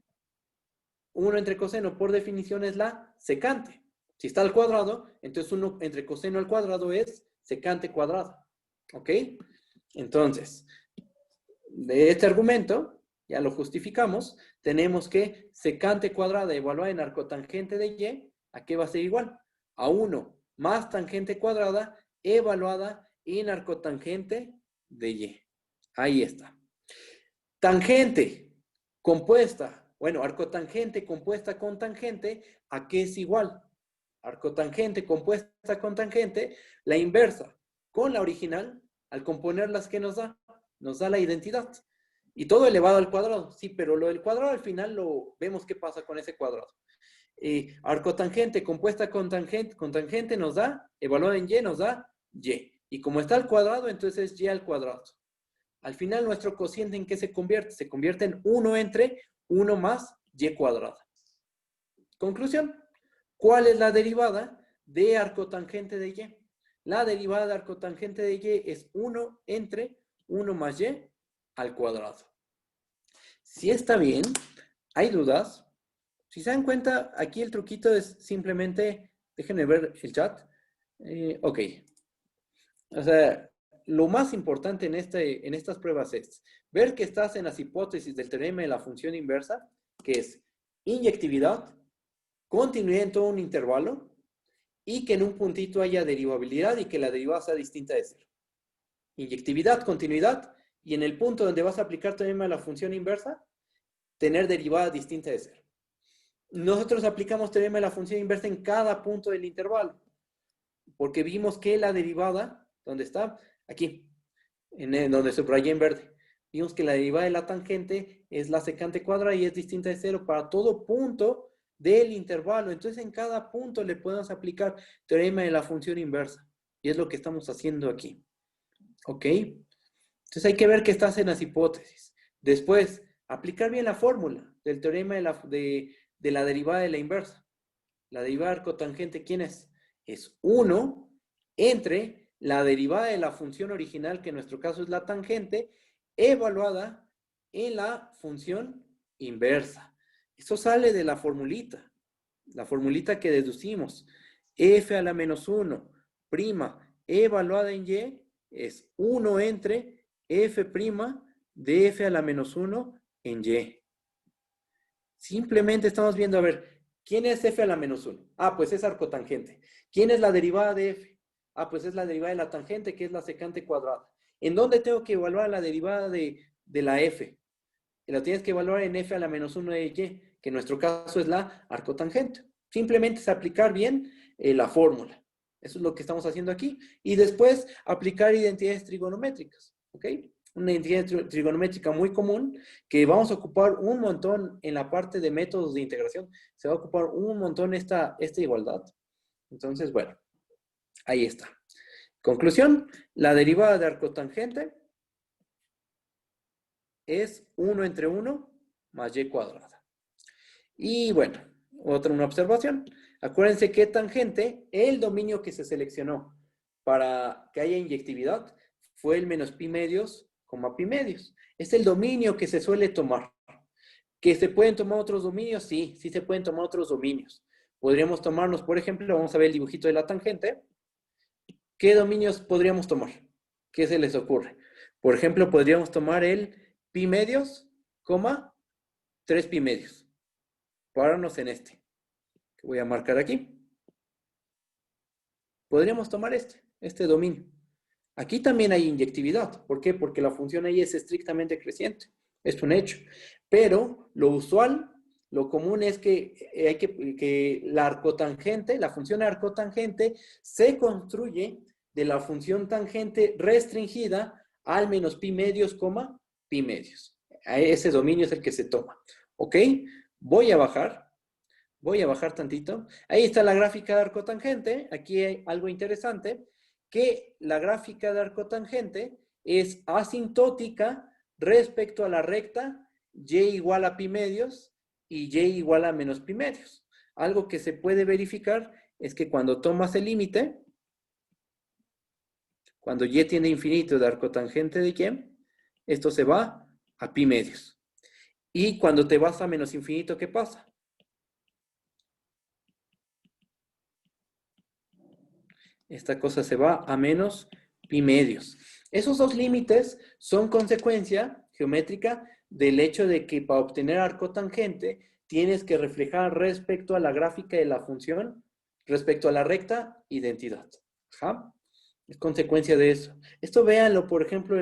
1 entre coseno por definición es la secante. Si está al cuadrado, entonces 1 entre coseno al cuadrado es secante cuadrada. ¿Ok? Entonces, de este argumento, ya lo justificamos, tenemos que secante cuadrada evaluada en arcotangente de y, ¿a qué va a ser igual? A 1 más tangente cuadrada evaluada en arcotangente de y. Ahí está. Tangente compuesta, bueno, arcotangente compuesta con tangente, ¿a qué es igual? Arcotangente compuesta con tangente, la inversa con la original, al componerlas, ¿qué nos da? Nos da la identidad. Y todo elevado al cuadrado. Sí, pero lo del cuadrado al final lo vemos qué pasa con ese cuadrado. Arcotangente compuesta con tangente nos da, evaluado en y nos da y. Y como está al cuadrado, entonces es y al cuadrado. Al final nuestro cociente ¿en qué se convierte? Se convierte en 1 entre 1 más y cuadrada. Conclusión. ¿Cuál es la derivada de arcotangente de y? La derivada de arcotangente de y es 1 entre 1 más y al cuadrado. Si está bien, ¿hay dudas? Si se dan cuenta, aquí el truquito es simplemente, déjenme ver el chat. Ok. O sea, lo más importante en estas pruebas es ver que estás en las hipótesis del teorema de la función inversa, que es inyectividad, continuidad en todo un intervalo, y que en un puntito haya derivabilidad y que la derivada sea distinta de 0. Inyectividad, continuidad, y en el punto donde vas a aplicar teorema de la función inversa, tener derivada distinta de 0. Nosotros aplicamos teorema de la función inversa en cada punto del intervalo, porque vimos que la derivada, ¿dónde está? Aquí. donde subrayé en verde. Vimos que la derivada de la tangente es la secante cuadrada y es distinta de 0 para todo punto del intervalo. Entonces, en cada punto le podemos aplicar teorema de la función inversa. Y es lo que estamos haciendo aquí. ¿Ok? Entonces, hay que ver que estás en las hipótesis. Después, aplicar bien la fórmula del teorema de la derivada de la inversa. La derivada de arcotangente, ¿quién es? Es 1 entre la derivada de la función original, que en nuestro caso es la tangente, evaluada en la función inversa. Eso sale de la formulita que deducimos. F a la menos 1, prima, evaluada en Y, es 1 entre F' de F a la menos 1 en Y. Simplemente estamos viendo, a ver, ¿quién es F a la menos 1? Ah, pues es arcotangente. ¿Quién es la derivada de F? Ah, pues es la derivada de la tangente, que es la secante cuadrada. ¿En dónde tengo que evaluar la derivada de la F? La tienes que evaluar en F a la menos 1 de Y, que en nuestro caso es la arcotangente. Simplemente es aplicar bien la fórmula. Eso es lo que estamos haciendo aquí. Y después aplicar identidades trigonométricas. ¿Ok? Una identidad trigonométrica muy común que vamos a ocupar un montón en la parte de métodos de integración. Se va a ocupar un montón esta igualdad. Entonces, bueno, ahí está. Conclusión, la derivada de arcotangente es 1 entre 1 más y cuadrada. Y bueno, una observación. Acuérdense que tangente, el dominio que se seleccionó para que haya inyectividad fue el menos pi medios, pi medios. Es el dominio que se suele tomar. ¿Que se pueden tomar otros dominios? Sí, sí se pueden tomar otros dominios. Podríamos tomarnos, por ejemplo, vamos a ver el dibujito de la tangente. ¿Qué dominios podríamos tomar? ¿Qué se les ocurre? Por ejemplo, podríamos tomar el pi medios, 3 pi medios. Pararnos en este, que voy a marcar aquí. Podríamos tomar este dominio. Aquí también hay inyectividad. ¿Por qué? Porque la función ahí es estrictamente creciente. Es un hecho. Pero lo usual, lo común es que la arcotangente, la función arcotangente, se construye de la función tangente restringida al menos pi medios, pi medios. Ese dominio es el que se toma. ¿Ok? Voy a bajar tantito. Ahí está la gráfica de arcotangente. Aquí hay algo interesante, que la gráfica de arcotangente es asintótica respecto a la recta y igual a pi medios y y igual a menos pi medios. Algo que se puede verificar es que cuando tomas el límite, cuando y tiende a infinito de arcotangente de y, esto se va a pi medios. Y cuando te vas a menos infinito, ¿qué pasa? Esta cosa se va a menos pi medios. Esos dos límites son consecuencia geométrica del hecho de que para obtener arcotangente tienes que reflejar respecto a la gráfica de la función, respecto a la recta, identidad. Ajá. Es consecuencia de eso. Esto véanlo, por ejemplo,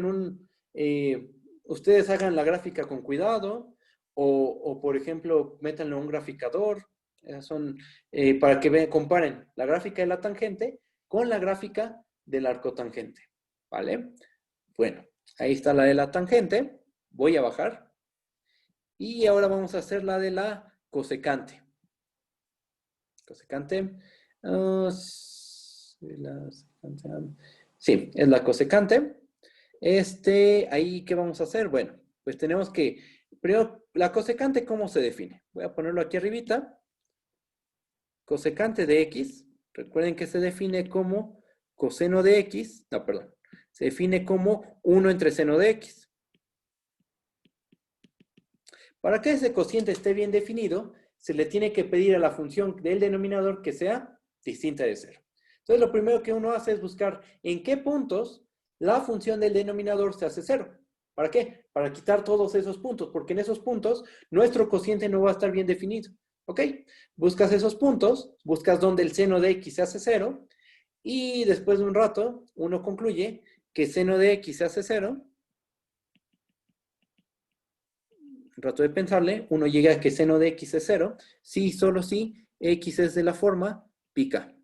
ustedes hagan la gráfica con cuidado, o por ejemplo, métanlo en un graficador, para que comparen la gráfica de la tangente con la gráfica del arcotangente, ¿vale? Bueno, ahí está la de la tangente. Voy a bajar. Y ahora vamos a hacer la de la cosecante. Cosecante. Sí, es la cosecante. Ahí, ¿qué vamos a hacer? Bueno, pues tenemos que, primero, la cosecante, ¿cómo se define? Voy a ponerlo aquí arribita. Cosecante de x. Recuerden que se define como coseno de x, no, perdón, se define como 1 entre seno de x. Para que ese cociente esté bien definido, se le tiene que pedir a la función del denominador que sea distinta de 0. Entonces, lo primero que uno hace es buscar en qué puntos la función del denominador se hace 0. ¿Para qué? Para quitar todos esos puntos, porque en esos puntos nuestro cociente no va a estar bien definido. ¿Ok? Buscas esos puntos, buscas donde el seno de x se hace 0, y después de un rato, uno concluye que seno de x se hace 0. Un rato de pensarle, uno llega a que seno de x es 0, si, solo si, x es de la forma pi k,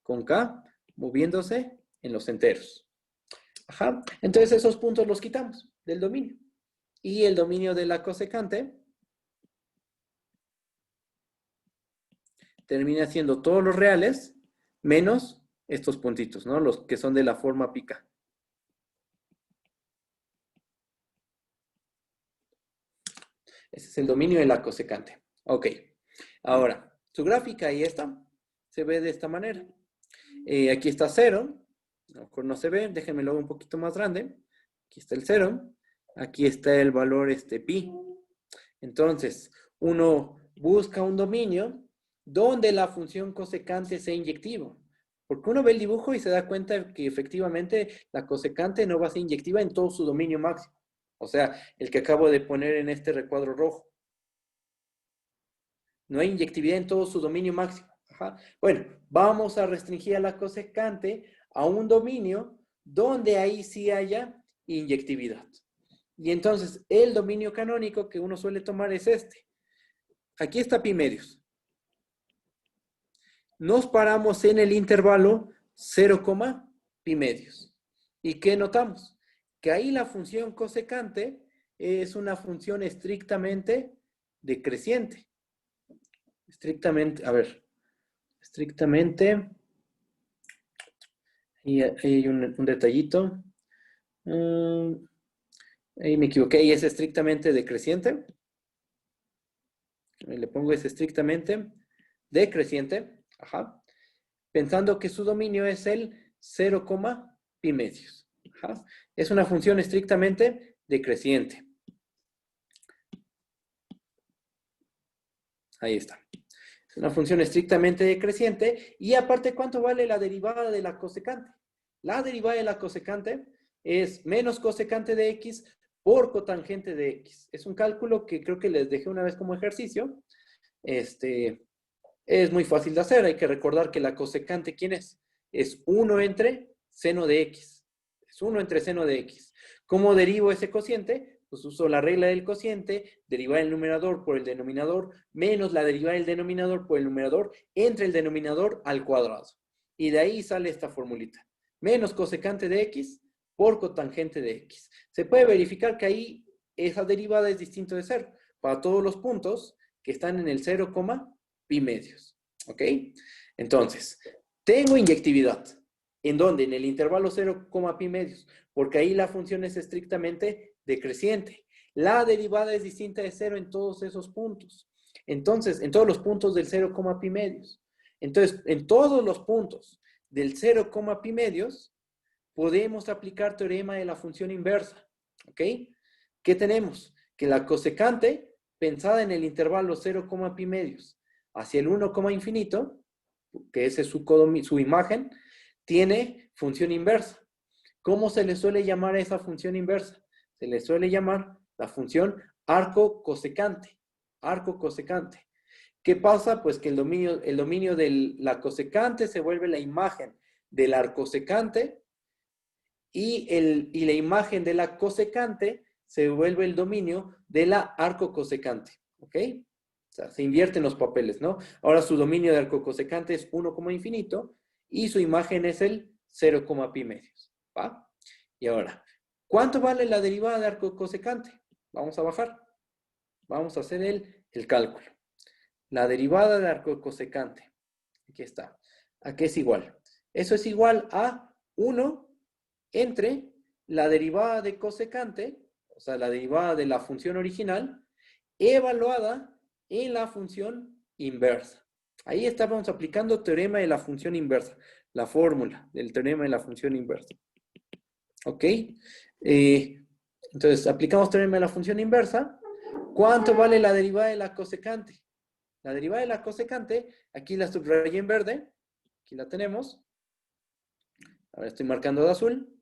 con k moviéndose en los enteros. Ajá. Entonces esos puntos los quitamos del dominio. Y el dominio de la cosecante termina siendo todos los reales menos estos puntitos, ¿no? Los que son de la forma pica. Ese es el dominio de la cosecante. Ok. Ahora, su gráfica ahí está. Se ve de esta manera. Aquí está 0. A lo mejor no se ve. Déjenme luego un poquito más grande. Aquí está el 0. Aquí está el valor pi. Entonces, uno busca un dominio donde la función cosecante sea inyectiva. Porque uno ve el dibujo y se da cuenta que efectivamente la cosecante no va a ser inyectiva en todo su dominio máximo. O sea, el que acabo de poner en este recuadro rojo. No hay inyectividad en todo su dominio máximo. Ajá. Bueno, vamos a restringir a la cosecante a un dominio donde ahí sí haya inyectividad. Y entonces, el dominio canónico que uno suele tomar es este. Aquí está pi medios. Nos paramos en el intervalo 0, pi medios. ¿Y qué notamos? Que ahí la función cosecante es una función estrictamente decreciente. Estrictamente, a ver, estrictamente, y ahí hay un detallito. Ahí me equivoqué, y es estrictamente decreciente. Le pongo es estrictamente decreciente. Ajá. Pensando que su dominio es el 0, pi medios. Ajá. Es una función estrictamente decreciente. Ahí está. Es una función estrictamente decreciente. Y aparte, ¿cuánto vale la derivada de la cosecante? La derivada de la cosecante es menos cosecante de x por cotangente de x. Es un cálculo que creo que les dejé una vez como ejercicio. Es muy fácil de hacer. Hay que recordar que la cosecante, ¿quién es? Es 1 entre seno de x. Es 1 entre seno de x. ¿Cómo derivo ese cociente? Pues uso la regla del cociente, derivar el numerador por el denominador, menos la derivada del denominador por el numerador, entre el denominador al cuadrado. Y de ahí sale esta formulita. Menos cosecante de x por cotangente de x. Se puede verificar que ahí esa derivada es distinto de 0 para todos los puntos que están en el 0, pi medios. ¿Ok? Entonces, tengo inyectividad. ¿En dónde? En el intervalo 0, pi medios. Porque ahí la función es estrictamente decreciente. La derivada es distinta de 0 en todos esos puntos. Entonces, en todos los puntos del 0, pi medios. Entonces, en todos los puntos del 0, pi medios, podemos aplicar teorema de la función inversa. ¿Ok? ¿Qué tenemos? Que la cosecante, pensada en el intervalo 0, pi medios, hacia el 1, infinito, que esa es su imagen, tiene función inversa. ¿Cómo se le suele llamar a esa función inversa? Se le suele llamar la función arco cosecante. Arco cosecante. ¿Qué pasa? Pues que el dominio de la cosecante se vuelve la imagen del arcosecante y la imagen de la cosecante se vuelve el dominio de la arcocosecante. ¿Ok? O sea, se invierten los papeles, ¿no? Ahora su dominio de arcocosecante es 1, infinito y su imagen es el 0, pi medios. ¿Va? Y ahora, ¿cuánto vale la derivada de arcocosecante? Vamos a bajar. Vamos a hacer el cálculo. La derivada de arcocosecante. Aquí está. ¿A qué es igual? Eso es igual a 1 entre la derivada de cosecante, o sea, la derivada de la función original, evaluada en la función inversa. Ahí estábamos aplicando teorema de la función inversa, la fórmula del teorema de la función inversa. ¿Ok? Entonces, aplicamos teorema de la función inversa. ¿Cuánto vale la derivada de la cosecante? La derivada de la cosecante, aquí la subrayé en verde, aquí la tenemos. Ahora estoy marcando de azul.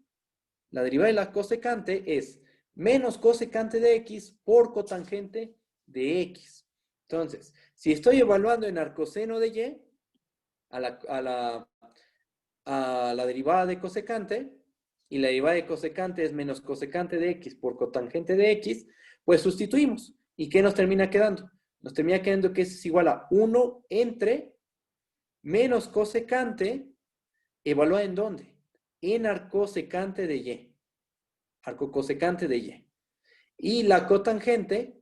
La derivada de la cosecante es menos cosecante de x por cotangente de x. Entonces, si estoy evaluando en arcoseno de y, a la derivada de cosecante, y la derivada de cosecante es menos cosecante de x por cotangente de x, pues sustituimos. ¿Y qué nos termina quedando? Nos termina quedando que es igual a 1 entre menos cosecante, ¿evaluada en dónde? En arcosecante de y. arco cosecante de Y. Y la cotangente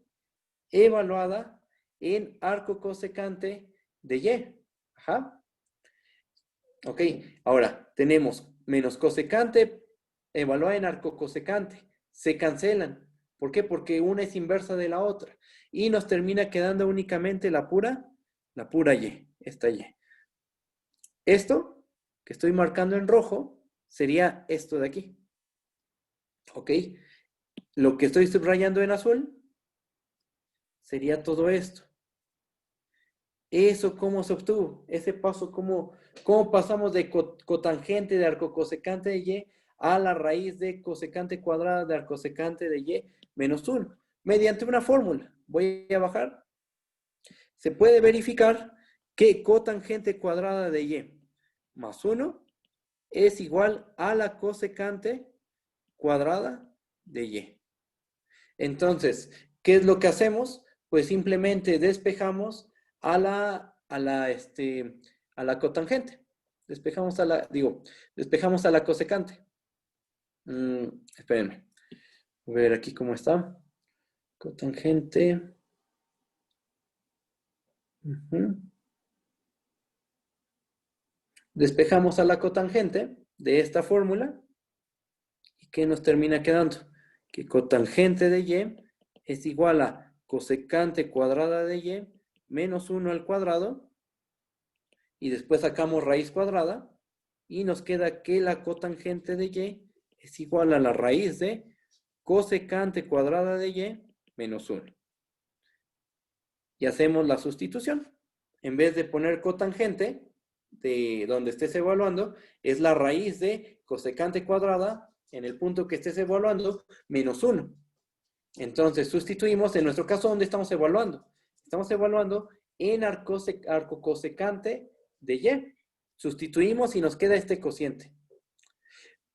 evaluada en arco cosecante de Y. Ajá. Ok, ahora tenemos menos cosecante evaluada en arco cosecante. Se cancelan. ¿Por qué? Porque una es inversa de la otra. Y nos termina quedando únicamente la pura Y, esta Y. Esto que estoy marcando en rojo sería esto de aquí. ¿Ok? Lo que estoy subrayando en azul sería todo esto. ¿Eso cómo se obtuvo? Ese paso, ¿cómo pasamos de cotangente de arco cosecante de Y a la raíz de cosecante cuadrada de arco cosecante de Y menos 1? Mediante una fórmula. Voy a bajar. Se puede verificar que cotangente cuadrada de Y más 1 es igual a la cosecante cuadrada de Y. Entonces, ¿qué es lo que hacemos? Pues simplemente despejamos a la cotangente. Despejamos a la cosecante. Espérenme. Voy a ver aquí cómo está. Cotangente. Despejamos a la cotangente de esta fórmula. ¿Y qué nos termina quedando? Que cotangente de Y es igual a cosecante cuadrada de Y menos 1 al cuadrado. Y después sacamos raíz cuadrada. Y nos queda que la cotangente de Y es igual a la raíz de cosecante cuadrada de Y menos 1. Y hacemos la sustitución. En vez de poner cotangente de donde estés evaluando, es la raíz de cosecante cuadrada en el punto que estés evaluando menos 1. Entonces sustituimos, en nuestro caso, ¿dónde estamos evaluando? Estamos evaluando en arco cosecante de Y. Sustituimos y nos queda este cociente.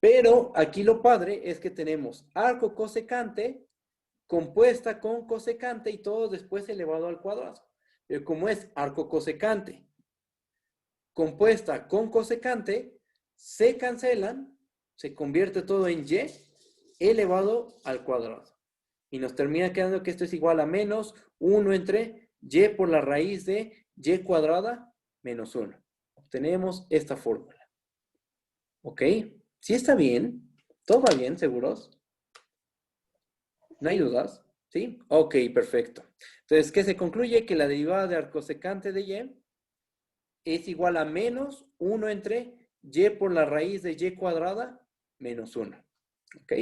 Pero aquí lo padre es que tenemos arco cosecante compuesta con cosecante y todo después elevado al cuadrado. Pero como es arco cosecante compuesta con cosecante, se cancelan, se convierte todo en Y elevado al cuadrado. Y nos termina quedando que esto es igual a menos 1 entre Y por la raíz de Y cuadrada menos 1. Obtenemos esta fórmula. ¿Ok? ¿Sí está bien? ¿Todo va bien, seguros? ¿No hay dudas? ¿Sí? Ok, perfecto. Entonces, ¿qué se concluye? Que la derivada de arcosecante de Y es igual a menos 1 entre Y por la raíz de Y cuadrada menos 1. ¿Ok?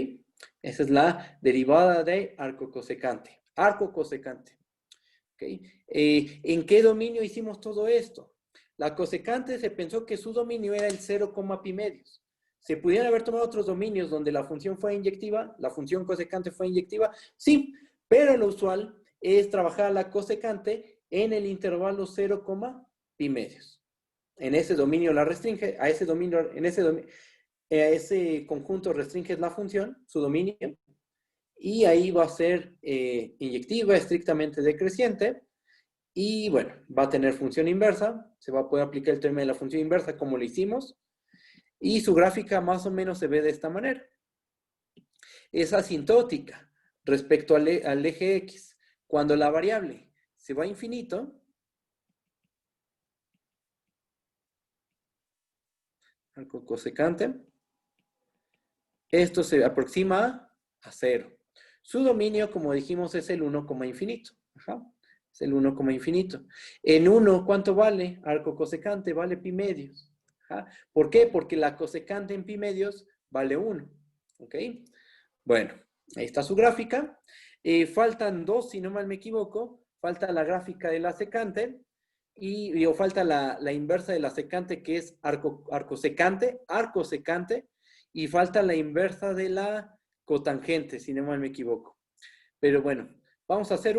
Esa es la derivada de arco cosecante. Arco cosecante. ¿Ok? ¿En qué dominio hicimos todo esto? La cosecante se pensó que su dominio era el 0, pi medios. ¿Se pudieran haber tomado otros dominios donde la función fue inyectiva? ¿La función cosecante fue inyectiva? Sí, pero lo usual es trabajar a la cosecante en el intervalo 0, pi medios. En ese dominio la restringe, a ese conjunto restringe la función, su dominio, y ahí va a ser inyectiva, estrictamente decreciente, y bueno, va a tener función inversa, se va a poder aplicar el término de la función inversa como lo hicimos, y su gráfica más o menos se ve de esta manera. Es asintótica respecto al eje X. Cuando la variable se va a infinito, arco cosecante, esto se aproxima a 0. Su dominio, como dijimos, es el 1, infinito. Ajá. Es el 1, infinito. En 1, ¿cuánto vale? Arco cosecante vale pi medios. Ajá. ¿Por qué? Porque la cosecante en pi medios vale 1. ¿Ok? Bueno, ahí está su gráfica. Faltan dos, si no mal me equivoco. Falta la gráfica de la secante o falta la inversa de la secante, que es arco secante, y falta la inversa de la cotangente, si no mal me equivoco. Pero bueno, vamos a hacer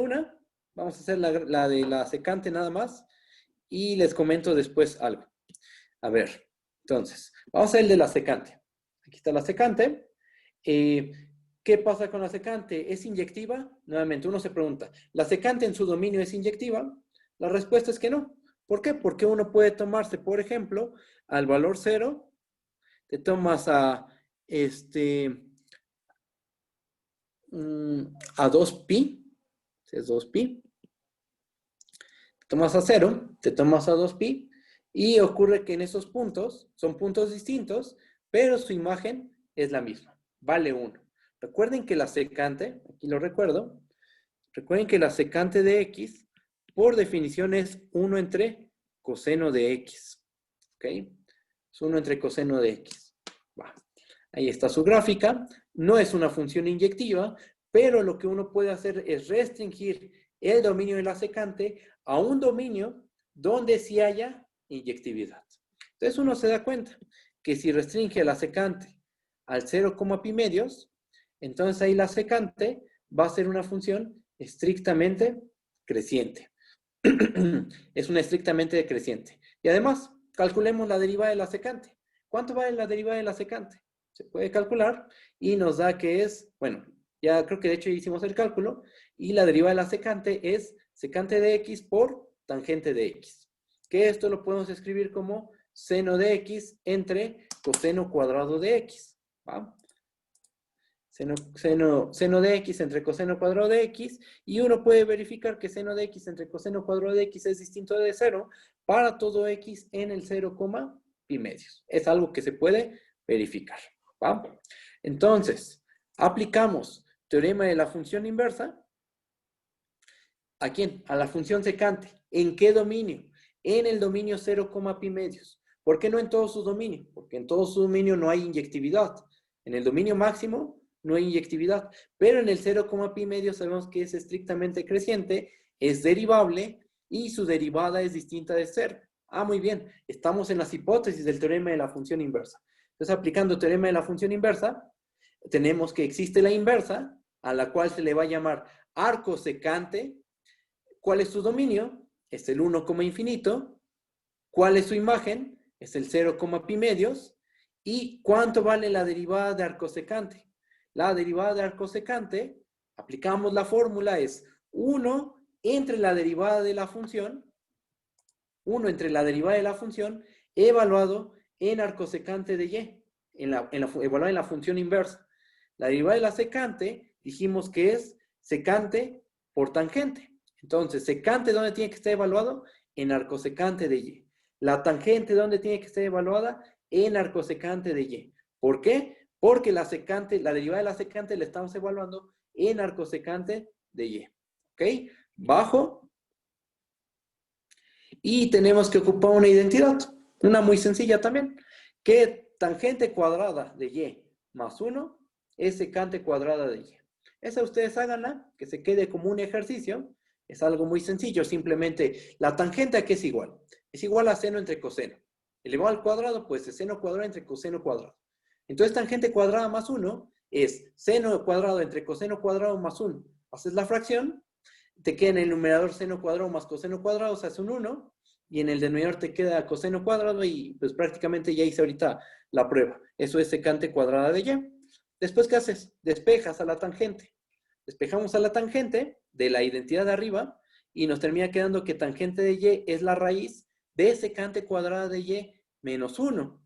vamos a hacer la de la secante nada más, y les comento después algo. A ver, entonces, vamos a hacer el de la secante. Aquí está la secante. ¿Qué pasa con la secante? ¿Es inyectiva? Nuevamente, uno se pregunta, ¿la secante en su dominio es inyectiva? La respuesta es que no. ¿Por qué? Porque uno puede tomarse, por ejemplo, al valor 0, te tomas a a 2pi, es 2pi. Te tomas a 0, te tomas a 2pi, y ocurre que en esos puntos, son puntos distintos, pero su imagen es la misma, vale 1. Recuerden que la secante, aquí lo recuerdo, recuerden que la secante de x, por definición, es 1 entre coseno de x. ¿Ok? Es 1 entre coseno de x. Va. Ahí está su gráfica. No es una función inyectiva, pero lo que uno puede hacer es restringir el dominio de la secante a un dominio donde sí haya inyectividad. Entonces uno se da cuenta que si restringe la secante al 0, pi medios, entonces ahí la secante va a ser una función estrictamente creciente. Es una estrictamente decreciente. Y además, calculemos la derivada de la secante. ¿Cuánto vale la derivada de la secante? Se puede calcular y nos da que es, bueno, ya creo que de hecho hicimos el cálculo, y la derivada de la secante es secante de x por tangente de x. Que esto lo podemos escribir como seno de x entre coseno cuadrado de x. ¿Va? Seno de x entre coseno cuadrado de x, y uno puede verificar que seno de x entre coseno cuadrado de x es distinto de 0 para todo x en el 0, pi medios. Es algo que se puede verificar. ¿Va? Entonces, aplicamos teorema de la función inversa. ¿A quién? A la función secante. ¿En qué dominio? En el dominio 0, pi medios. ¿Por qué no en todo su dominio? Porque en todo su dominio no hay inyectividad. En el dominio máximo no hay inyectividad, pero en el 0, pi medios sabemos que es estrictamente creciente, es derivable y su derivada es distinta de 0. Ah, muy bien. Estamos en las hipótesis del teorema de la función inversa. Entonces, aplicando teorema de la función inversa, tenemos que existe la inversa, a la cual se le va a llamar arco secante. ¿Cuál es su dominio? Es el 1, infinito. ¿Cuál es su imagen? Es el 0, pi medios. ¿Y cuánto vale la derivada de arco secante? La derivada de arco secante, aplicamos la fórmula, es 1 entre la derivada de la función, 1 entre la derivada de la función, evaluado en arco secante de y, evaluado en la función inversa. La derivada de la secante, dijimos que es secante por tangente. Entonces, secante, ¿dónde tiene que estar evaluado? En arcosecante de y. La tangente, ¿dónde tiene que estar evaluada? En arcosecante de y. ¿Por qué? Porque la derivada de la secante la estamos evaluando en arcosecante de y. ¿Ok? Bajo. Y tenemos que ocupar una identidad. Una muy sencilla también. Que tangente cuadrada de y más 1 es secante cuadrada de y. Esa ustedes háganla, que se quede como un ejercicio. Es algo muy sencillo, simplemente la tangente a qué es igual. Es igual a seno entre coseno. Elevado al cuadrado, pues es seno cuadrado entre coseno cuadrado. Entonces tangente cuadrada más 1 es seno cuadrado entre coseno cuadrado más 1. Haces la fracción, te queda en el numerador seno cuadrado más coseno cuadrado, se hace un 1, y en el denominador te queda coseno cuadrado, y pues prácticamente ya hice ahorita la prueba. Eso es secante cuadrada de y. Después, ¿qué haces? Despejas a la tangente. Despejamos a la tangente de la identidad de arriba y nos termina quedando que tangente de y es la raíz de secante cuadrada de y menos 1.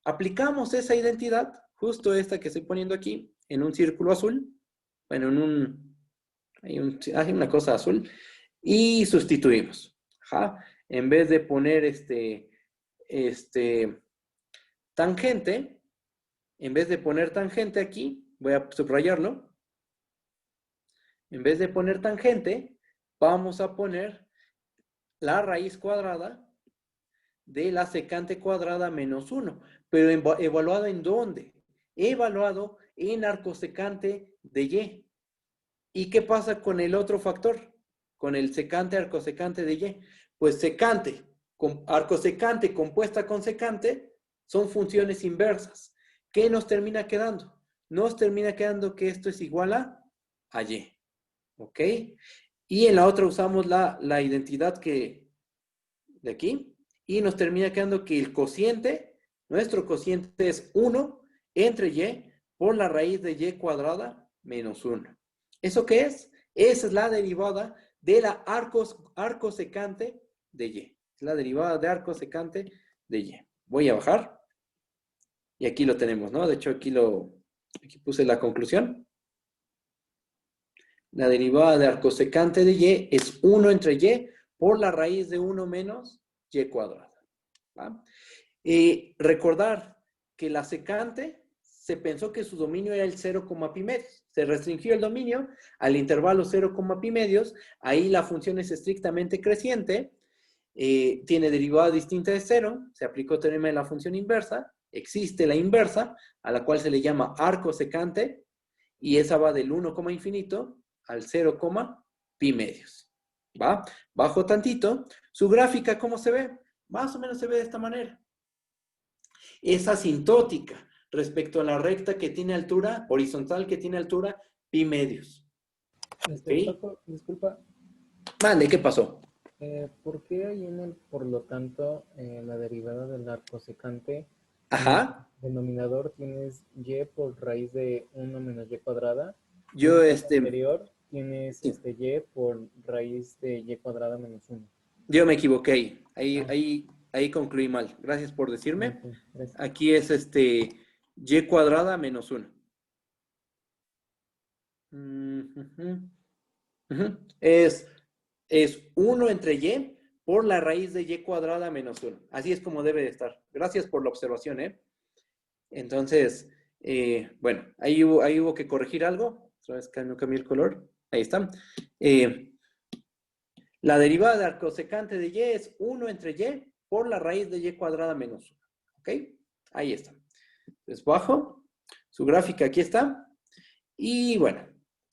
Aplicamos esa identidad, justo esta que estoy poniendo aquí, en un círculo azul, bueno, hay una cosa azul, y sustituimos. Ajá. En vez de poner tangente, en vez de poner tangente aquí, voy a subrayarlo. En vez de poner tangente, vamos a poner la raíz cuadrada de la secante cuadrada menos 1. Pero ¿evaluado en dónde? Evaluado en arcosecante de y. ¿Y qué pasa con el otro factor? Con el secante arcosecante de y. Pues secante, arcosecante compuesta con secante, son funciones inversas. ¿Qué nos termina quedando? Nos termina quedando que esto es igual a y. ¿Ok? Y en la otra usamos la identidad de aquí, y nos termina quedando que el cociente, nuestro cociente es 1 entre y por la raíz de y cuadrada menos 1. ¿Eso qué es? Esa es la derivada de la arcosecante de y. Es la derivada de arcosecante de y. Voy a bajar. Y aquí lo tenemos, ¿no? De hecho, aquí puse la conclusión. La derivada de arcosecante de y es 1 entre y por la raíz de 1 menos y cuadrada. ¿Va? Recordar que la secante se pensó que su dominio era el 0, pi medios. Se restringió el dominio al intervalo 0, pi medios. Ahí la función es estrictamente creciente. Tiene derivada distinta de 0. Se aplicó teorema de la función inversa. Existe la inversa, a la cual se le llama arco secante. Y esa va del 1, infinito al 0, pi medios. ¿Va? Bajo tantito. Su gráfica, ¿cómo se ve? Más o menos se ve de esta manera. Es asintótica respecto a la recta que tiene altura, horizontal que tiene altura, pi medios. Paco, disculpa, Mande, ¿qué pasó? ¿por qué ahí por lo tanto, la derivada del arco secante, Ajá. en el denominador tienes y por raíz de 1 menos y cuadrada? Yo, En el anterior tienes sí. y por raíz de y cuadrada menos 1. Yo me equivoqué. Ahí concluí mal. Gracias por decirme. Ok, gracias. Aquí es y cuadrada menos 1. Es 1 entre y por la raíz de y cuadrada menos 1. Así es como debe de estar. Gracias por la observación, ¿eh? Entonces, bueno, ahí hubo que corregir algo. Otra vez cambié el color. Ahí está. La derivada de arcosecante de y es 1 entre y por la raíz de y cuadrada menos 1. ¿Ok? Ahí está. Entonces, bajo. Su gráfica aquí está. Y bueno,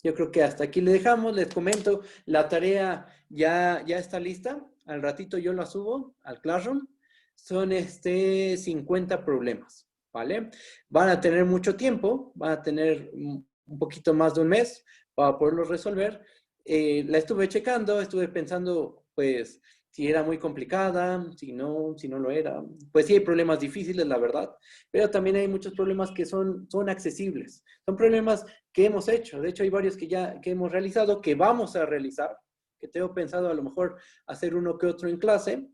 yo creo que hasta aquí le dejamos. Les comento, la tarea ya está lista. Al ratito yo la subo al Classroom. Son 50 problemas, ¿vale? Van a tener mucho tiempo, van a tener un poquito más de un mes para poderlos resolver. La estuve checando, estuve pensando, pues, si era muy complicada, si no lo era. Pues sí hay problemas difíciles, la verdad, pero también hay muchos problemas que son accesibles. Son problemas que hemos hecho. De hecho, hay varios que hemos realizado, que vamos a realizar, que tengo pensado a lo mejor hacer uno que otro en clase.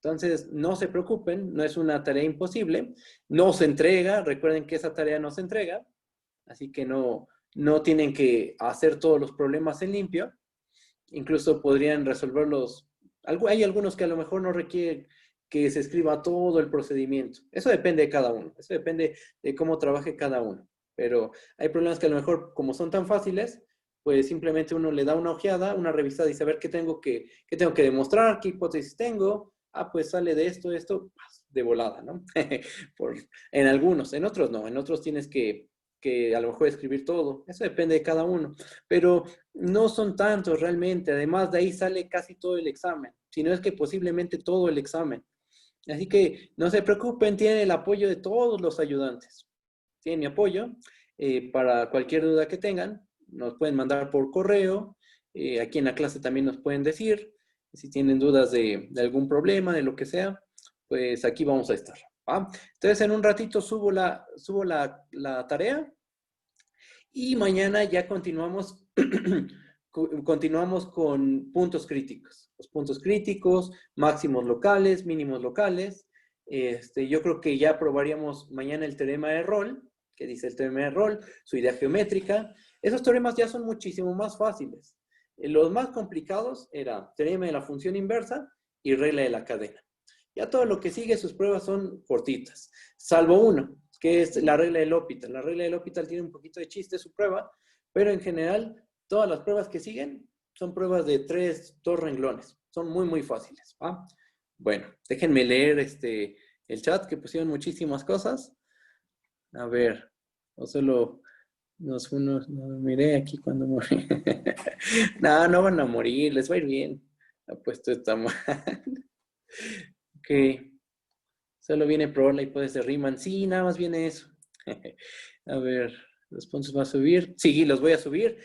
Entonces, no se preocupen, no es una tarea imposible. No se entrega, recuerden que esa tarea no se entrega, así que no tienen que hacer todos los problemas en limpio. Incluso podrían resolverlos. Hay algunos que a lo mejor no requieren que se escriba todo el procedimiento. Eso depende de cada uno. Eso depende de cómo trabaje cada uno. Pero hay problemas que a lo mejor, como son tan fáciles, pues simplemente uno le da una ojeada, una revisada y saber qué tengo que demostrar, qué hipótesis tengo. Ah, pues sale de esto, de volada, ¿no? En algunos, en otros no. En otros tienes que a lo mejor escribir todo. Eso depende de cada uno. Pero no son tantos realmente. Además, de ahí sale casi todo el examen. Si no es que posiblemente todo el examen. Así que no se preocupen, tienen el apoyo de todos los ayudantes. Tienen mi apoyo. Para cualquier duda que tengan, nos pueden mandar por correo. Aquí en la clase también nos pueden decir. Si tienen dudas de algún problema, de lo que sea, pues aquí vamos a estar. ¿Va? Entonces, en un ratito subo la tarea y mañana ya continuamos con puntos críticos. Los puntos críticos, máximos locales, mínimos locales. Yo creo que ya probaríamos mañana el teorema de Rolle, que dice el teorema de Rolle, su idea geométrica. Esos teoremas ya son muchísimo más fáciles. Los más complicados era teorema de la función inversa y regla de la cadena. Ya todo lo que sigue, sus pruebas son cortitas, salvo uno, que es la regla del L'Hopital. La regla del L'Hopital tiene un poquito de chiste su prueba, pero en general, todas las pruebas que siguen son pruebas de 2 renglones. Son muy, muy fáciles. ¿Va? Bueno, déjenme leer el chat, que pusieron muchísimas cosas. A ver, o solo no miré aquí cuando morí. No van a morir, les va a ir bien. Ha puesto esta mal. Ok. Solo viene probar la hipótesis de Riemann. Sí, nada más viene eso. A ver, los puntos va a subir. Sí, los voy a subir.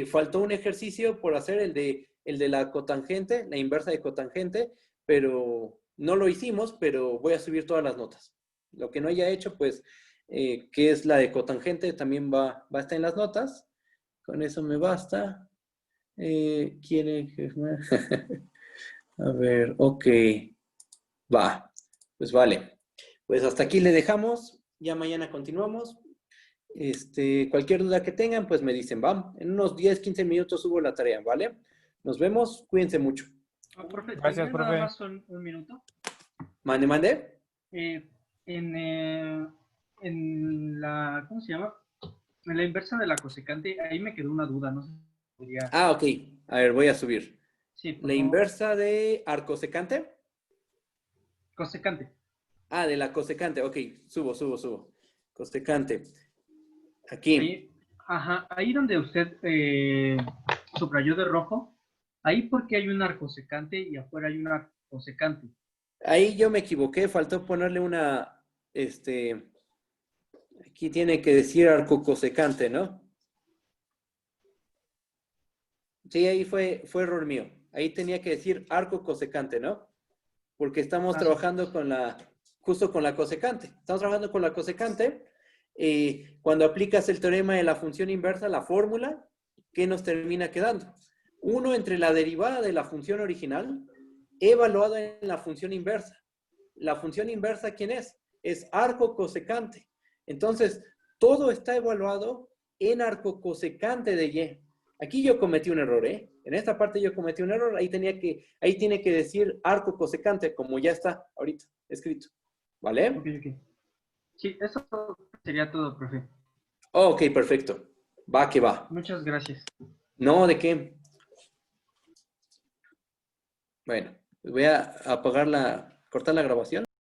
Faltó un ejercicio por hacer, el de la cotangente, la inversa de cotangente, pero no lo hicimos, pero voy a subir todas las notas. Lo que no haya hecho, pues, que es la de cotangente, también va a estar en las notas. Con eso me basta. ¿Quiere que... A ver, ok. Va. Pues vale. Pues hasta aquí le dejamos. Ya mañana continuamos. Cualquier duda que tengan, pues me dicen, va. En unos 10, 15 minutos subo la tarea, ¿vale? Nos vemos, cuídense mucho. Profe, Gracias, ¿tendría nada profe. más un minuto? Mande, mande. En la, ¿cómo se llama? En la inversa de la cosecante, ahí me quedó una duda, no sé si podría... Ah, ok. A ver, voy a subir. Sí, por La favor. inversa de arcosecante. Cosecante. Ah, de la cosecante. Ok, subo. Cosecante. Aquí. Ahí, ajá, ahí donde usted subrayó de rojo, ahí porque hay un arcosecante y afuera hay una cosecante. Ahí yo me equivoqué, faltó ponerle una, aquí tiene que decir arco cosecante, ¿no? Sí, ahí fue error mío. Ahí tenía que decir arco cosecante, ¿no? Porque estamos Ah, sí. trabajando justo con la cosecante. Estamos trabajando con la cosecante. Cuando aplicas el teorema de la función inversa, la fórmula, ¿qué nos termina quedando? 1 entre la derivada de la función original evaluado en la función inversa. La función inversa, ¿quién es? Es arco cosecante. Entonces, todo está evaluado en arco cosecante de Y. Aquí yo cometí un error, ¿eh? En esta parte yo cometí un error. Ahí tiene que decir arco cosecante, como ya está ahorita escrito. ¿Vale? Ok. Sí, eso sería todo, profe. Ok, perfecto. Va que va. Muchas gracias. No, ¿de qué? Bueno, voy a cortar la grabación.